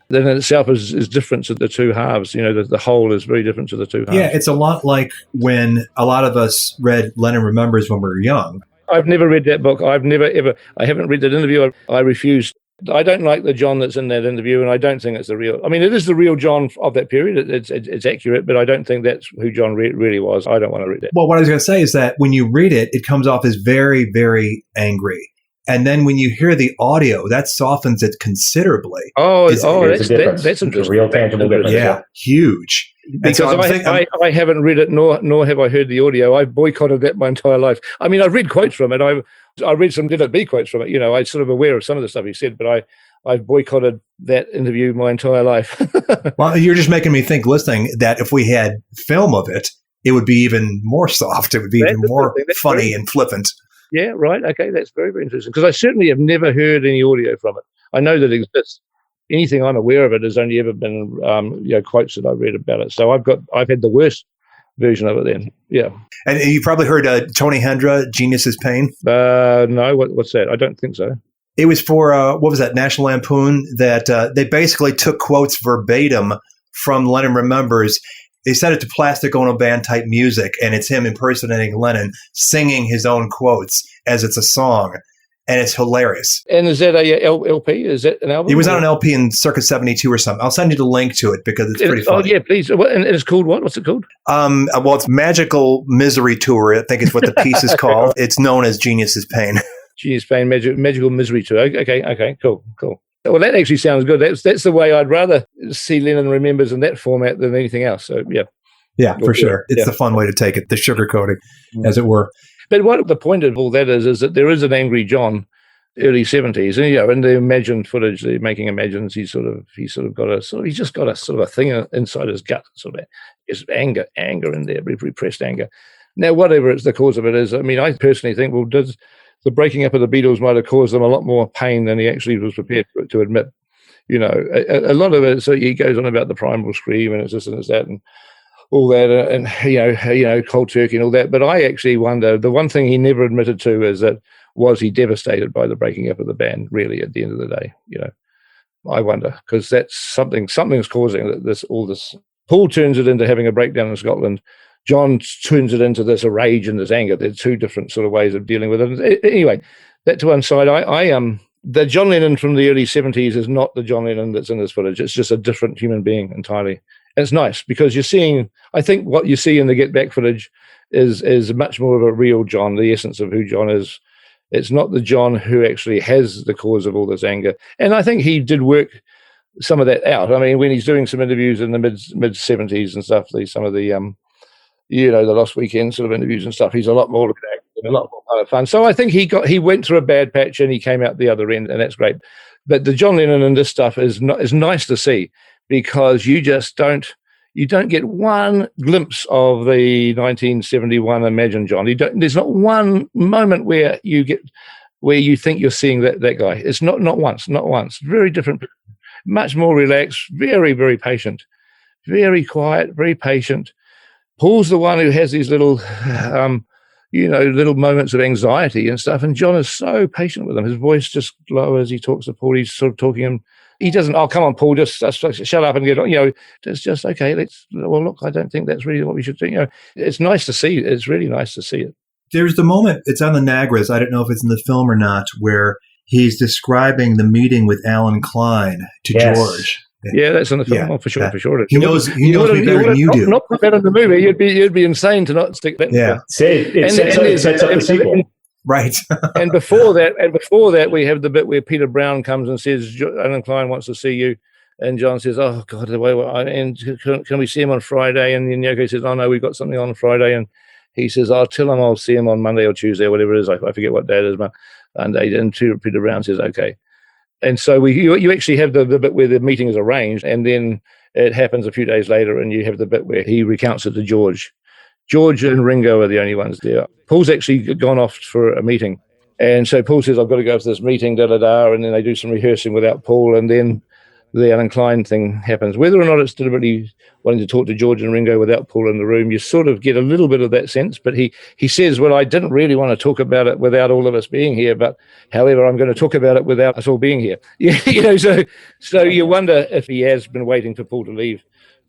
S4: in itself is different to the two halves. The whole is very different to the two halves.
S6: Yeah, it's a lot like when a lot of us read Lennon Remembers when we were young.
S4: I've never read that book. I haven't read that interview. I refuse. I don't like the John that's in that interview, and I don't think it's the real. I mean, it is the real John of that period. It's accurate, but I don't think that's who John really was. I don't want to read that.
S6: Well, what I was going to say is that when you read it, it comes off as very, very angry. And then when you hear the audio, that softens it considerably.
S4: That's interesting.
S5: It's a real tangible difference.
S6: Yeah, huge.
S4: Because I haven't read it, nor have I heard the audio. I've boycotted that my entire life. I mean, I've read quotes from it. I read some Let It Be quotes from it. I'm sort of aware of some of the stuff he said, but I've boycotted that interview my entire life.
S6: Well, you're just making me think, listening, that if we had film of it, it would be even more soft. It would be even more funny and flippant.
S4: Yeah, right. Okay, that's very, very interesting. Because I certainly have never heard any audio from it. I know that it exists. Anything I'm aware of it has only ever been quotes that I've read about it. So I've had the worst version of it then. Yeah.
S6: And you probably heard Tony Hendra, Genius's Pain?
S4: No, what's that? I don't think so.
S6: It was for, what was that, National Lampoon, that they basically took quotes verbatim from Lennon Remembers. They set it to Plastic Ono Band type music, and it's him impersonating Lennon, singing his own quotes as it's a song, and it's hilarious.
S4: And is that a LP? Is that an album?
S6: It was on an LP in circa 72 or something. I'll send you the link to it because it's pretty funny.
S4: Oh, yeah, please. And it's called what? What's it called?
S6: Well, it's Magical Misery Tour, I think is what the piece is called. It's known as Genius's Pain.
S4: Genius Pain, Magical Misery Tour. Okay, cool. Well, that actually sounds good. That's the way I'd rather see Lennon Remembers in that format than anything else. So, yeah.
S6: Yeah, for sure. It's the fun way to take it, the sugarcoating, as it were.
S4: But what the point of all that is that there is an angry John, early 70s, and in the imagined footage, the Making Imagines, he's got a thing inside his gut, sort of his anger in there, repressed anger. Now, whatever the cause of it is, I mean, I personally think, does the breaking up of the Beatles might have caused them a lot more pain than he actually was prepared to admit. A lot of it. So he goes on about the primal scream and it's this and it's that and all that, and cold turkey and all that. But I actually wonder, the one thing he never admitted to is that was he devastated by the breaking up of the band? Really, at the end of the day, I wonder, because that's something's causing all this. Paul turns it into having a breakdown in Scotland. John turns it into this rage and this anger. There's two different sort of ways of dealing with it. Anyway, that to one side. The John Lennon from the early 70s is not the John Lennon that's in this footage. It's just a different human being entirely. And it's nice because I think what you see in the Get Back footage is much more of a real John, the essence of who John is. It's not the John who actually has the cause of all this anger. And I think he did work some of that out. I mean, when he's doing some interviews in the mid 70s and stuff, some of the the Lost Weekend sort of interviews and stuff, he's a lot more relaxed and a lot more kind of fun. So I think he went through a bad patch and he came out the other end, and that's great. But the John Lennon in this stuff is nice to see, because you don't get one glimpse of the 1971 Imagine John. There's not one moment where you think you're seeing that guy. It's not once. Very different, much more relaxed, very, very patient, very quiet, very patient. Paul's the one who has these little, little moments of anxiety and stuff. And John is so patient with him. His voice just lowers. He talks to Paul. He's sort of talking him. He doesn't, oh, come on, Paul, just shut up and get on. It's just, okay, look, I don't think that's really what we should do. It's nice to see. It's really nice to see it.
S6: There's the moment, it's on the Nagras, I don't know if it's in the film or not, where he's describing the meeting with Alan Klein to George.
S4: Yeah, that's in the film.
S6: Yeah,
S4: for sure.
S6: He knows me better than you do.
S4: Not put that in the movie. You'd be insane to not stick that.
S6: Yeah,
S5: it sets up the sequel.
S6: Right.
S4: and before that, we have the bit where Peter Brown comes and says, Alan Klein wants to see you. And John says, oh, God, and can we see him on Friday? And then Yoko says, oh, no, we've got something on Friday. And he says, I'll tell him I'll see him on Monday or Tuesday or whatever it is. I forget what day it is. And Peter Brown says, okay. And so you actually have the bit where the meeting is arranged, and then it happens a few days later, and you have the bit where he recounts it to George. George and Ringo are the only ones there. Paul's actually gone off for a meeting. And so Paul says, I've got to go to this meeting, and then they do some rehearsing without Paul. And then the Alan Klein thing happens. Whether or not it's deliberately wanting to talk to George and Ringo without Paul in the room, you sort of get a little bit of that sense. But he says, well, I didn't really want to talk about it without all of us being here, but however, I'm going to talk about it without us all being here. So you wonder if he has been waiting for Paul to leave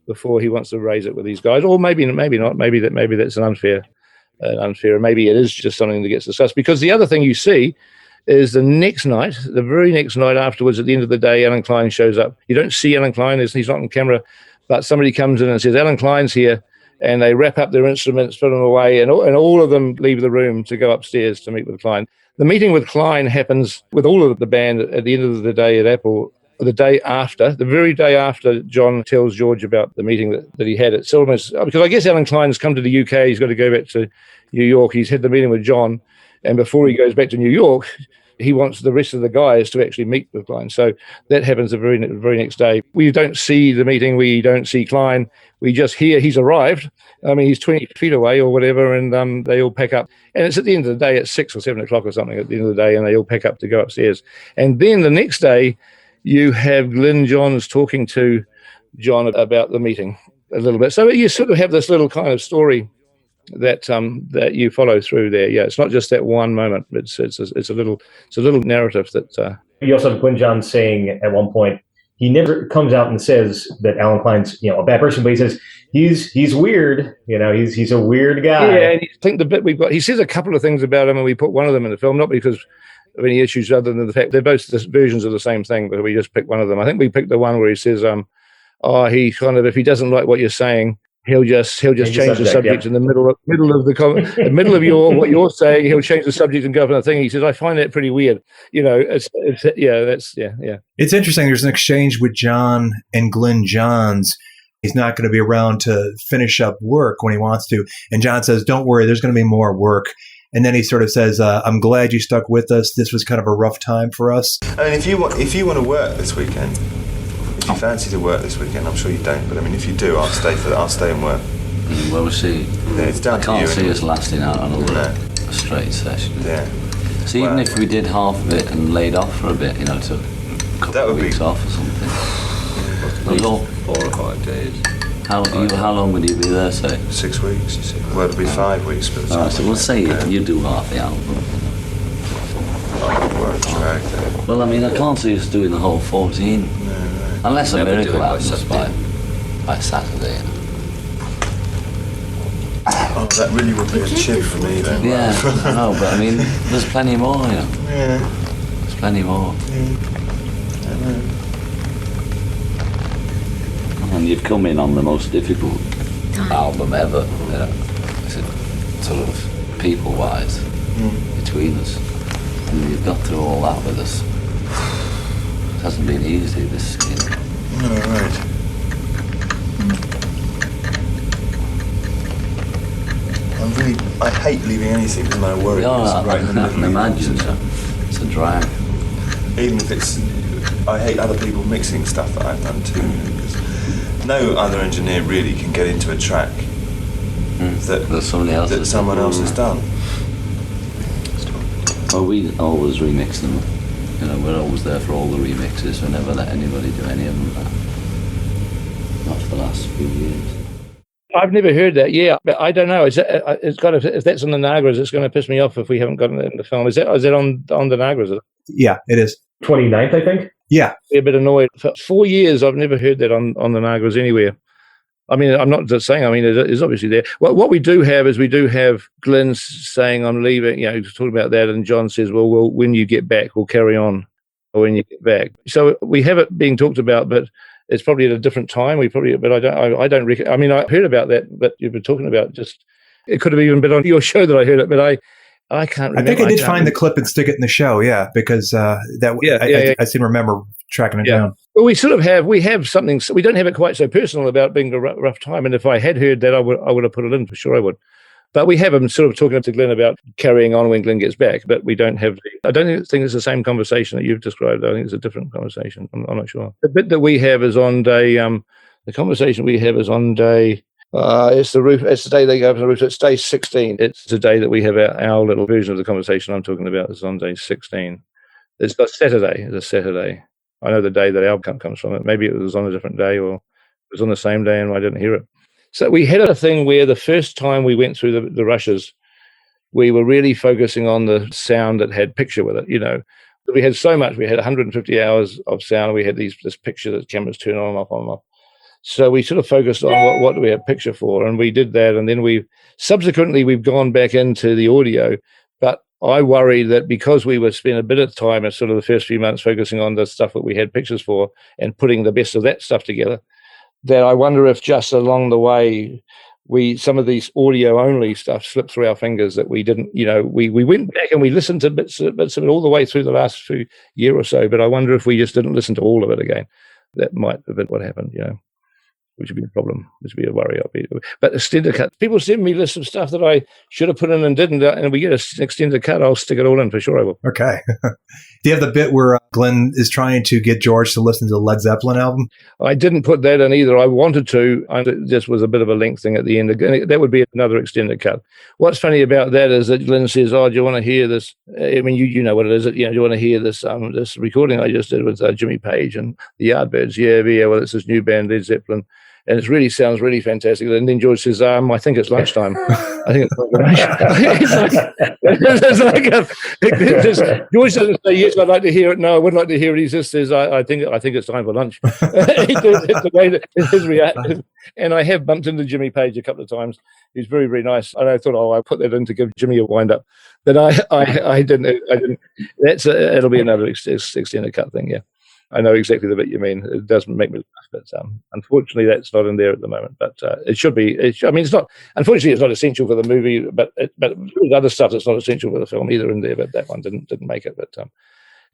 S4: before he wants to raise it with these guys, or maybe not. Maybe that's an unfair, and maybe it is just something that gets discussed. Because the other thing you see is the very next night afterwards, at the end of the day, Alan Klein shows up. You don't see Alan Klein, he's not on camera, but somebody comes in and says, Alan Klein's here, and they wrap up their instruments, put them away, and all of them leave the room to go upstairs to meet with Klein. The meeting with Klein happens with all of the band at the end of the day at Apple, the very day after John tells George about the meeting that he had. It's almost, because I guess Alan Klein's come to the UK, he's got to go back to New York, he's had the meeting with John, and before he goes back to New York, he wants the rest of the guys to actually meet with Klein. So that happens the very next day. We don't see the meeting. We don't see Klein. We just hear he's arrived. I mean, he's 20 feet away or whatever, and they all pack up. And it's at the end of the day, it's 6 or 7 o'clock or something at the end of the day, and they all pack up to go upstairs. And then the next day, you have Glyn Johns talking to John about the meeting a little bit. So you sort of have this little kind of story that you follow through there. Yeah, it's not just that one moment. It's a little narrative that.
S5: You also have Glyn Johns saying at one point, he never comes out and says that Alan Klein's a bad person, but he says he's weird. He's a weird guy.
S4: Yeah, and I think the bit we've got, he says a couple of things about him, and we put one of them in the film, not because of any issues other than the fact they're both versions of the same thing, but we just picked one of them. I think we picked the one where he says, he kind of, if he doesn't like what you're saying, he'll just change the subject in the middle of the middle of what you're saying. He'll change the subject and go for another thing. He says, "I find that pretty weird." It's
S6: interesting. There's an exchange with John and Glyn Johns. He's not going to be around to finish up work when he wants to, and John says, "Don't worry, there's going to be more work." And then he sort of says, "I'm glad you stuck with us. This was kind of a rough time for us."
S9: I mean, if you want to work this weekend. If you fancy to work this weekend, I'm sure you don't, but I mean, if you do, I'll stay and work.
S8: Well, we'll see.
S9: Yeah, it's down to you.
S8: I can't see us lasting out on a straight session.
S9: Yeah.
S8: So even if we did half of it and laid off for a bit, took a couple of weeks off or something.
S10: Yeah. 4 or 5 days.
S8: How long would you be there, say?
S9: 6 weeks, you see. Well, it'll be 5 weeks. But
S8: so we'll say you do half the album. Well, I mean, I can't see us doing the whole 14.
S9: No.
S8: Unless a miracle happens by Saturday.
S9: Oh, that really would be a chip for me then.
S8: Yeah, no, but I mean, there's plenty more,
S9: Yeah.
S8: There's plenty more.
S9: Yeah. I know.
S8: And you've come in on the most difficult album ever, sort of people-wise, between us. And you've got through all that with us. It hasn't been easy, this skin.
S9: No, right. I hate leaving anything because my worry is right in the middle.
S8: I can imagine, so it's a drag.
S9: Even if I hate other people mixing stuff that I've done too. Because no other engineer really can get into a track that someone else has done.
S8: Well, we always remix them. We're always there for all the remixes. We never let anybody do any of them. Not for the last few years.
S4: I've never heard that. Yeah, but I don't know. It's got if that's on the Nagras, it's going to piss me off if we haven't gotten it in the film. Is it on the Nagras?
S6: Yeah, it is.
S5: 29th, I think.
S6: Yeah,
S4: a bit annoyed. For 4 years, I've never heard that on the Nagras anywhere. I mean, I'm not just saying. I mean, it's obviously there. Well, what we do have is Glyn saying, "I'm leaving." Talking about that, and John says, "Well, when you get back, we'll carry on." Or when you get back, so we have it being talked about, but it's probably at a different time. But I don't reckon. I mean, I heard about that, but you've been talking about it could have even been on your show that I heard it, but I can't remember.
S6: I think I did find the clip and stick it in the show. Yeah, because I seem to remember tracking it down.
S4: Well, we have something. So we don't have it quite so personal about being a rough time. And if I had heard that, I would have put it in for sure. I would. But we have him sort of talking to Glyn about carrying on when Glyn gets back. But we don't have. I don't think it's the same conversation that you've described. I think it's a different conversation. I'm not sure. The bit that we have is on day. The conversation we have is on day. It's the roof. It's the day they go up on the roof. It's day 16. It's the day that we have our little version of the conversation I'm talking about. It's on day 16. It's a Saturday. I know the day that album comes from it. Maybe it was on a different day, or it was on the same day and I didn't hear it. So we had a thing where the first time we went through the rushes, we were really focusing on the sound that had picture with it. We had so much. We had 150 hours of sound. We had this picture that cameras turn on and off, on and off. So we sort of focused on what do we have picture for, and we did that. And then we've gone back into the audio. But I worry that because we would spend a bit of time in sort of the first few months focusing on the stuff that we had pictures for and putting the best of that stuff together, that I wonder if just along the way, some of these audio only stuff slipped through our fingers, that we didn't, we went back and we listened to bits of it all the way through the last year or so. But I wonder if we just didn't listen to all of it again. That might have been what happened, which would be a problem, which would be a worry. But extended cut, people send me lists of stuff that I should have put in and didn't, and we get an extended cut, I'll stick it all in for sure. I will.
S6: Okay. Do you have the bit where Glenn is trying to get George to listen to the Led Zeppelin album?
S4: I didn't put that in either. I wanted to. This was a bit of a length thing at the end. That would be another extended cut. What's funny about that is that Glenn says, "Oh, do you want to hear this?" I mean, you know what it is. Do you want to hear this this recording I just did with Jimmy Page and the Yardbirds? Yeah. Well, it's this new band, Led Zeppelin. And it really sounds really fantastic. And then George says, I think it's lunchtime. I think it's George doesn't say, yes, I'd like to hear it. No, I would like to hear it. He just says, I think it's time for lunch. It's the way that his reaction. And I have bumped into Jimmy Page a couple of times. He's very, very nice. And I thought, I'll put that in to give Jimmy a wind up. But I didn't. It'll be another extended cut thing, yeah. I know exactly the bit you mean. It doesn't make me laugh, but unfortunately, that's not in there at the moment. But it should be. It's not. Unfortunately, it's not essential for the movie. But there's other stuff that's not essential for the film either in there. But that one didn't make it. But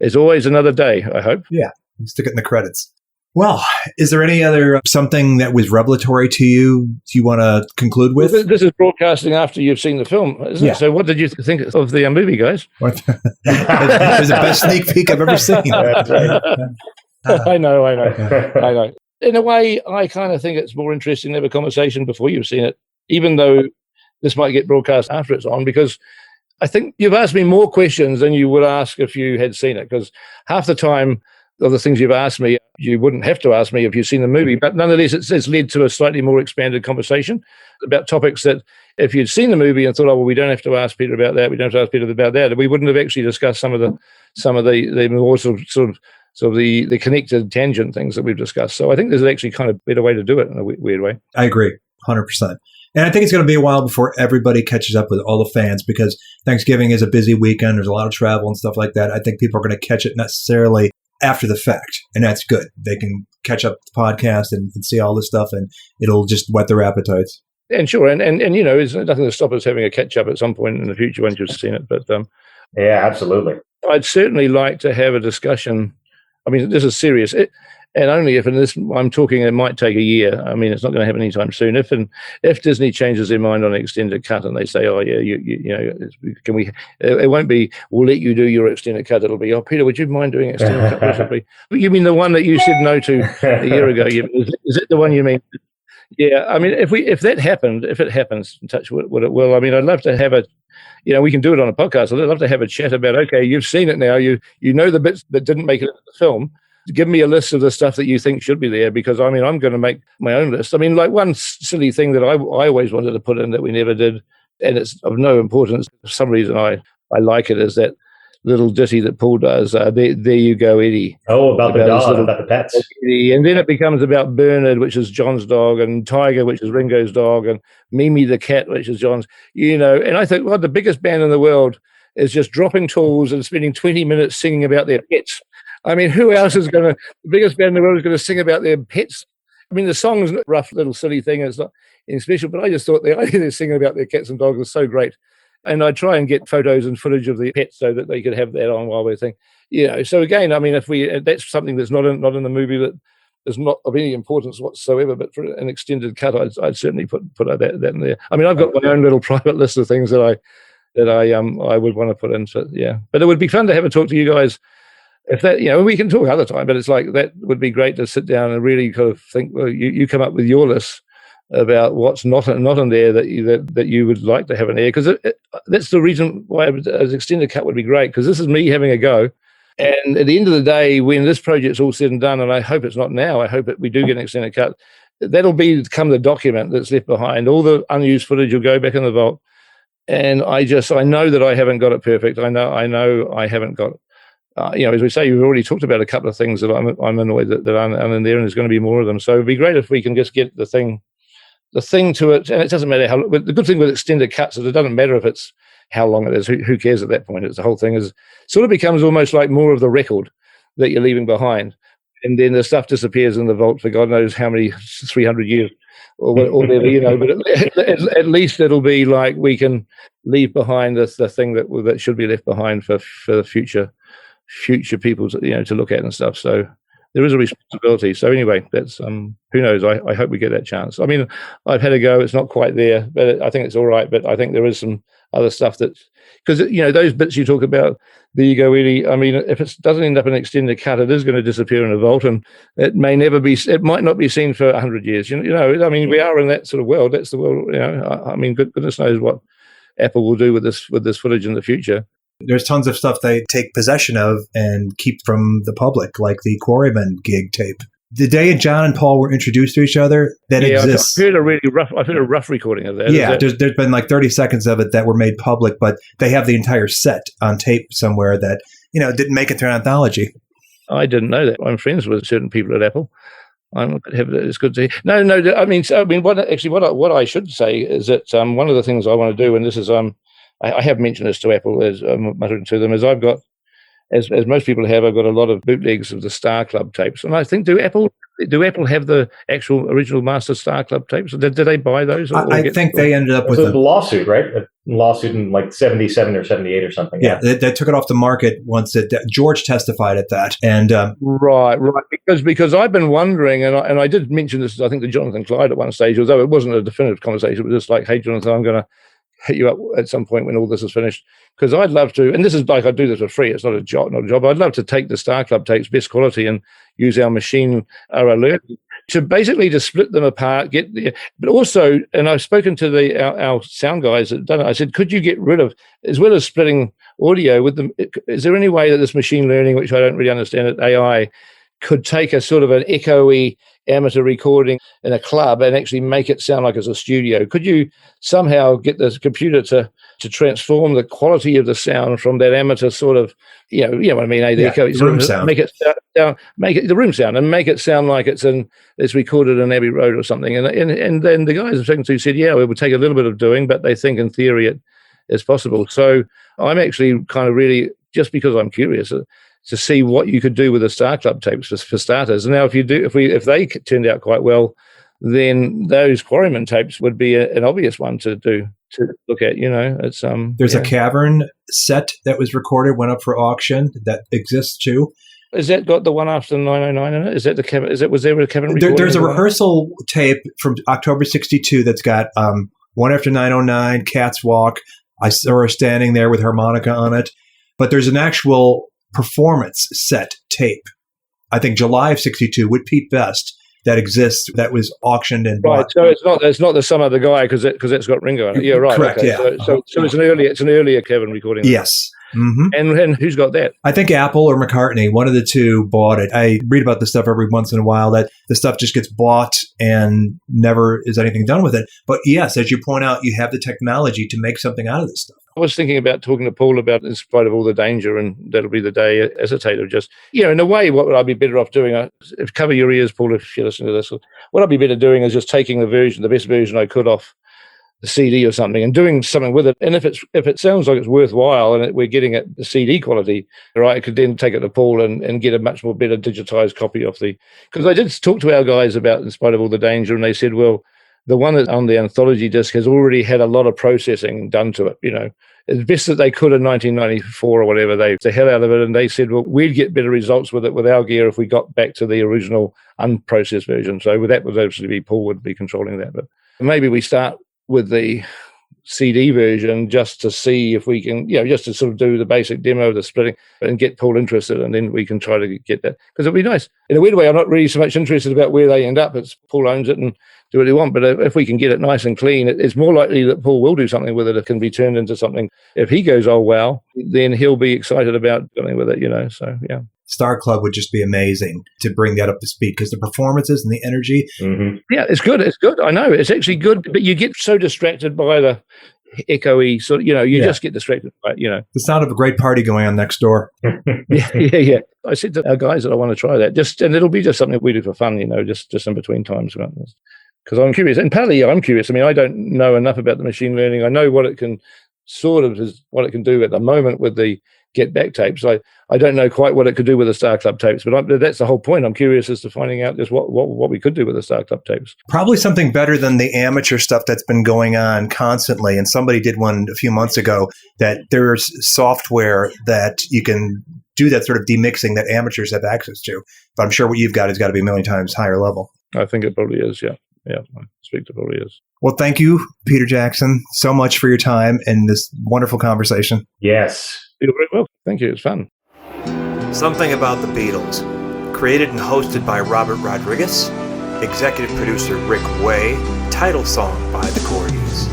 S4: it's always another day, I hope.
S6: Yeah, stick it in the credits. Well, is there any other something that was revelatory to you? Do you want to conclude with?
S4: This is broadcasting after you've seen the film, isn't it? So what did you think of the movie, guys?
S6: It was the best sneak peek I've ever seen.
S4: I know. In a way, I kind of think it's more interesting to have a conversation before you've seen it, even though this might get broadcast after it's on, because I think you've asked me more questions than you would ask if you had seen it, because half the time of the things you've asked me, you wouldn't have to ask me if you've seen the movie. But nonetheless, it's led to a slightly more expanded conversation about topics that if you'd seen the movie and thought, we don't have to ask Peter about that, we don't have to ask Peter about that, we wouldn't have actually discussed some of the more sort of the connected tangent things that we've discussed. So I think there's actually kind of a better way to do it in a weird way.
S6: I agree, 100%. And I think it's going to be a while before everybody catches up with all the fans, because Thanksgiving is a busy weekend. There's a lot of travel and stuff like that. I think people are going to catch it necessarily after the fact, and that's good. They can catch up the podcast and see all this stuff, and it'll just whet their appetites.
S4: And sure, and there's nothing to stop us having a catch up at some point in the future once you've seen it. But
S5: yeah, absolutely.
S4: I'd certainly like to have a discussion. I mean, this is serious. And only if in this, I'm talking, it might take a year. I mean, it's not going to happen anytime soon. If Disney changes their mind on an extended cut and they say, can we? It won't be, we'll let you do your extended cut. It'll be, Peter, would you mind doing extended cut recently? You mean the one that you said no to a year ago? Is it the one you mean? Yeah. I mean, if it happens, touch wood, it will. I mean, I'd love to have we can do it on a podcast. I'd love to have a chat about, okay, you've seen it now. You know the bits that didn't make it into the film. Give me a list of the stuff that you think should be there, because I'm going to make my own list. I mean, like one silly thing that I always wanted to put in that we never did, and it's of no importance. For some reason, I like it, is that little ditty that Paul does. There you go, Eddie.
S5: Oh, about the pets.
S4: Eddie. And then it becomes about Bernard, which is John's dog, and Tiger, which is Ringo's dog, and Mimi the cat, which is John's. And I think, the biggest band in the world is just dropping tools and spending 20 minutes singing about their pets. I mean, who else is the biggest band in the world is going to sing about their pets? I mean, the song's a rough little silly thing. It's not anything special, but I just thought the idea of singing about their cats and dogs was so great. And I try and get photos and footage of the pets so that they could have that on while we're thinking. So again, I mean, that's something that's not in the movie, that is not of any importance whatsoever, but for an extended cut, I'd certainly put that in there. I mean, I've got my own little private list of things that I would want to put in. So, yeah, but it would be fun to have a talk to you guys. If that, we can talk other time, but it's like that would be great to sit down and really kind of think. Well, you come up with your list about what's not in there that you would like to have in there, because that's the reason why an extended cut would be great. Because this is me having a go, And at the end of the day, when this project's all said and done, and I hope it's not now, I hope that we do get an extended cut, that'll become the document that's left behind. All the unused footage will go back in the vault. And I know that I haven't got it perfect. I know I haven't got it. As we say, you've already talked about a couple of things that I'm annoyed that aren't in there, and there's going to be more of them. So it'd be great if we can just get the thing to it. And it doesn't matter how. But the good thing with extended cuts is it doesn't matter if it's how long it is. Who cares at that point? It's the whole thing is sort of becomes almost like more of the record that you're leaving behind, and then the stuff disappears in the vault for God knows how many 300 years or whatever, But at least it'll be like we can leave behind the thing that should be left behind for the future people to look at and stuff. So there is a responsibility. So anyway, that's who knows. I hope we get that chance. I mean, I've had a go. It's not quite there, but I think it's all right. But I think there is some other stuff because those bits you talk about, the ego really. I mean, if it doesn't end up an extended cut, it is going to disappear in a vault, and it might not be seen for 100 years. I mean, we are in that sort of world. That's the world. I mean, goodness knows what Apple will do with this footage in the future.
S6: There's tons of stuff they take possession of and keep from the public, like the Quarrymen gig tape. The day John and Paul were introduced to each other, that exists.
S4: I've heard a rough recording of that.
S6: Yeah, there's been like 30 seconds of it that were made public, but they have the entire set on tape somewhere that, didn't make it through an anthology.
S4: I didn't know that. I'm friends with certain people at Apple. It's good to hear. No. I mean, what I should say is that one of the things I want to do, and this is I have mentioned this to Apple, as I'm muttering to them, is I've got, as most people have, I've got a lot of bootlegs of the Star Club tapes, and I think do Apple have the actual original Master Star Club tapes? Did they buy those?
S6: I think they ended up with
S5: a lawsuit, right? A lawsuit in like 77 or 78 or something.
S6: Yeah, they took it off the market once George testified at that, and
S4: right, because I've been wondering, and I did mention this, I think, to Jonathan Clyde at one stage, although it wasn't a definitive conversation, it was just like, hey, Jonathan, I'm going to hit you up at some point when all this is finished, because I'd love to, and this is like I do this for free, it's not a job. I'd love to take the Star Club tapes, best quality, and use our machine alert to basically to split them apart, but also, and I've spoken to our sound guys that done it, I said, could you get rid of, as well as splitting audio with them, is there any way that this machine learning, which I don't really understand at AI, could take a sort of an echoey amateur recording in a club and actually make it sound like it's a studio? Could you somehow get the computer to transform the quality of the sound from that amateur sort of, what I mean, the echo,
S6: room sound,
S4: make it the room sound, and make it sound like it's recorded in Abbey Road or something? And then the guys I'm talking to said, yeah, it would take a little bit of doing, but they think in theory it is possible. So I'm actually kind of really, just because I'm curious, to see what you could do with the Star Club tapes for starters. And now, if they turned out quite well, then those Quarrymen tapes would be an obvious one to look at. It's
S6: there's a Cavern set that was recorded, went up for auction, that exists too.
S4: Has that got the one after 909 in it? Is that the Cavern? Was there a Cavern recording?
S6: There's a rehearsal tape from October '62 that's got one after 909, Cat's Walk. I saw her standing there with harmonica on it, but there's an actual performance set tape, I think July of '62 with Pete Best, that exists, that was auctioned and bought.
S4: Right, so it's not the Some Other Guy because it's got Ringo on it. Yeah, right.
S6: Correct.
S4: Okay.
S6: Yeah.
S4: So it's an earlier Kevin recording.
S6: Yes. Mm-hmm.
S4: And who's got that?
S6: I think Apple or McCartney, one of the two, bought it. I read about this stuff every once in a while, that the stuff just gets bought and never is anything done with it. But yes, as you point out, you have the technology to make something out of this stuff.
S4: I was thinking about talking to Paul about, in spite of all the danger, and that'll be the day, hesitate of just, in a way, what would I be better off doing? Cover your ears, Paul, if you listen to this. What I'd be better doing is just taking the best version I could off the CD or something, and doing something with it. And if it sounds like it's worthwhile and we're getting it the CD quality, right, I could then take it to Paul and get a much more better digitized copy of because I did talk to our guys about In Spite of All the Danger, and they said, well, the one that's on the anthology disc has already had a lot of processing done to it, as best that they could in 1994 or whatever. They the hell out of it, and they said, well, we'd get better results with it with our gear if we got back to the original unprocessed version. So that would obviously be Paul would be controlling that. But maybe we start with the CD version just to see if we can, just to sort of do the basic demo of the splitting and get Paul interested, and then we can try to get that. Because it'd be nice. In a weird way, I'm not really so much interested about where they end up. It's Paul owns it and do what they want. But if we can get it nice and clean, it's more likely that Paul will do something with it. It can be turned into something. If he goes, oh, wow, then he'll be excited about something with it, so, yeah.
S6: Star Club would just be amazing to bring that up to speed because the performances and the energy.
S5: Mm-hmm.
S4: Yeah, it's good. It's good. I know it's actually good, but you get so distracted by the echoey sort of, you just get distracted by it,
S6: The sound of a great party going on next door.
S4: Yeah. I said to our guys that I want to try that, and it'll be just something we do for fun, just in between times. Because I'm curious, and partly I'm curious. I mean, I don't know enough about the machine learning. I know what it can what it can do at the moment with the Get Back tapes. I don't know quite what it could do with the Star Club tapes, but that's the whole point. I'm curious as to finding out just what we could do with the Star Club tapes.
S6: Probably something better than the amateur stuff that's been going on constantly. And somebody did one a few months ago that there's software that you can do that sort of demixing that amateurs have access to. But I'm sure what you've got has got to be a million times higher level.
S4: I think it probably is, yeah. Yeah, I suspect it probably is.
S6: Well, thank you, Peter Jackson, so much for your time and this wonderful conversation.
S5: Yes.
S4: You're very welcome. Thank you. It's fun.
S3: Something About the Beatles. Created and hosted by Robert Rodriguez. Executive producer Rick Way. Title song by the Corgis.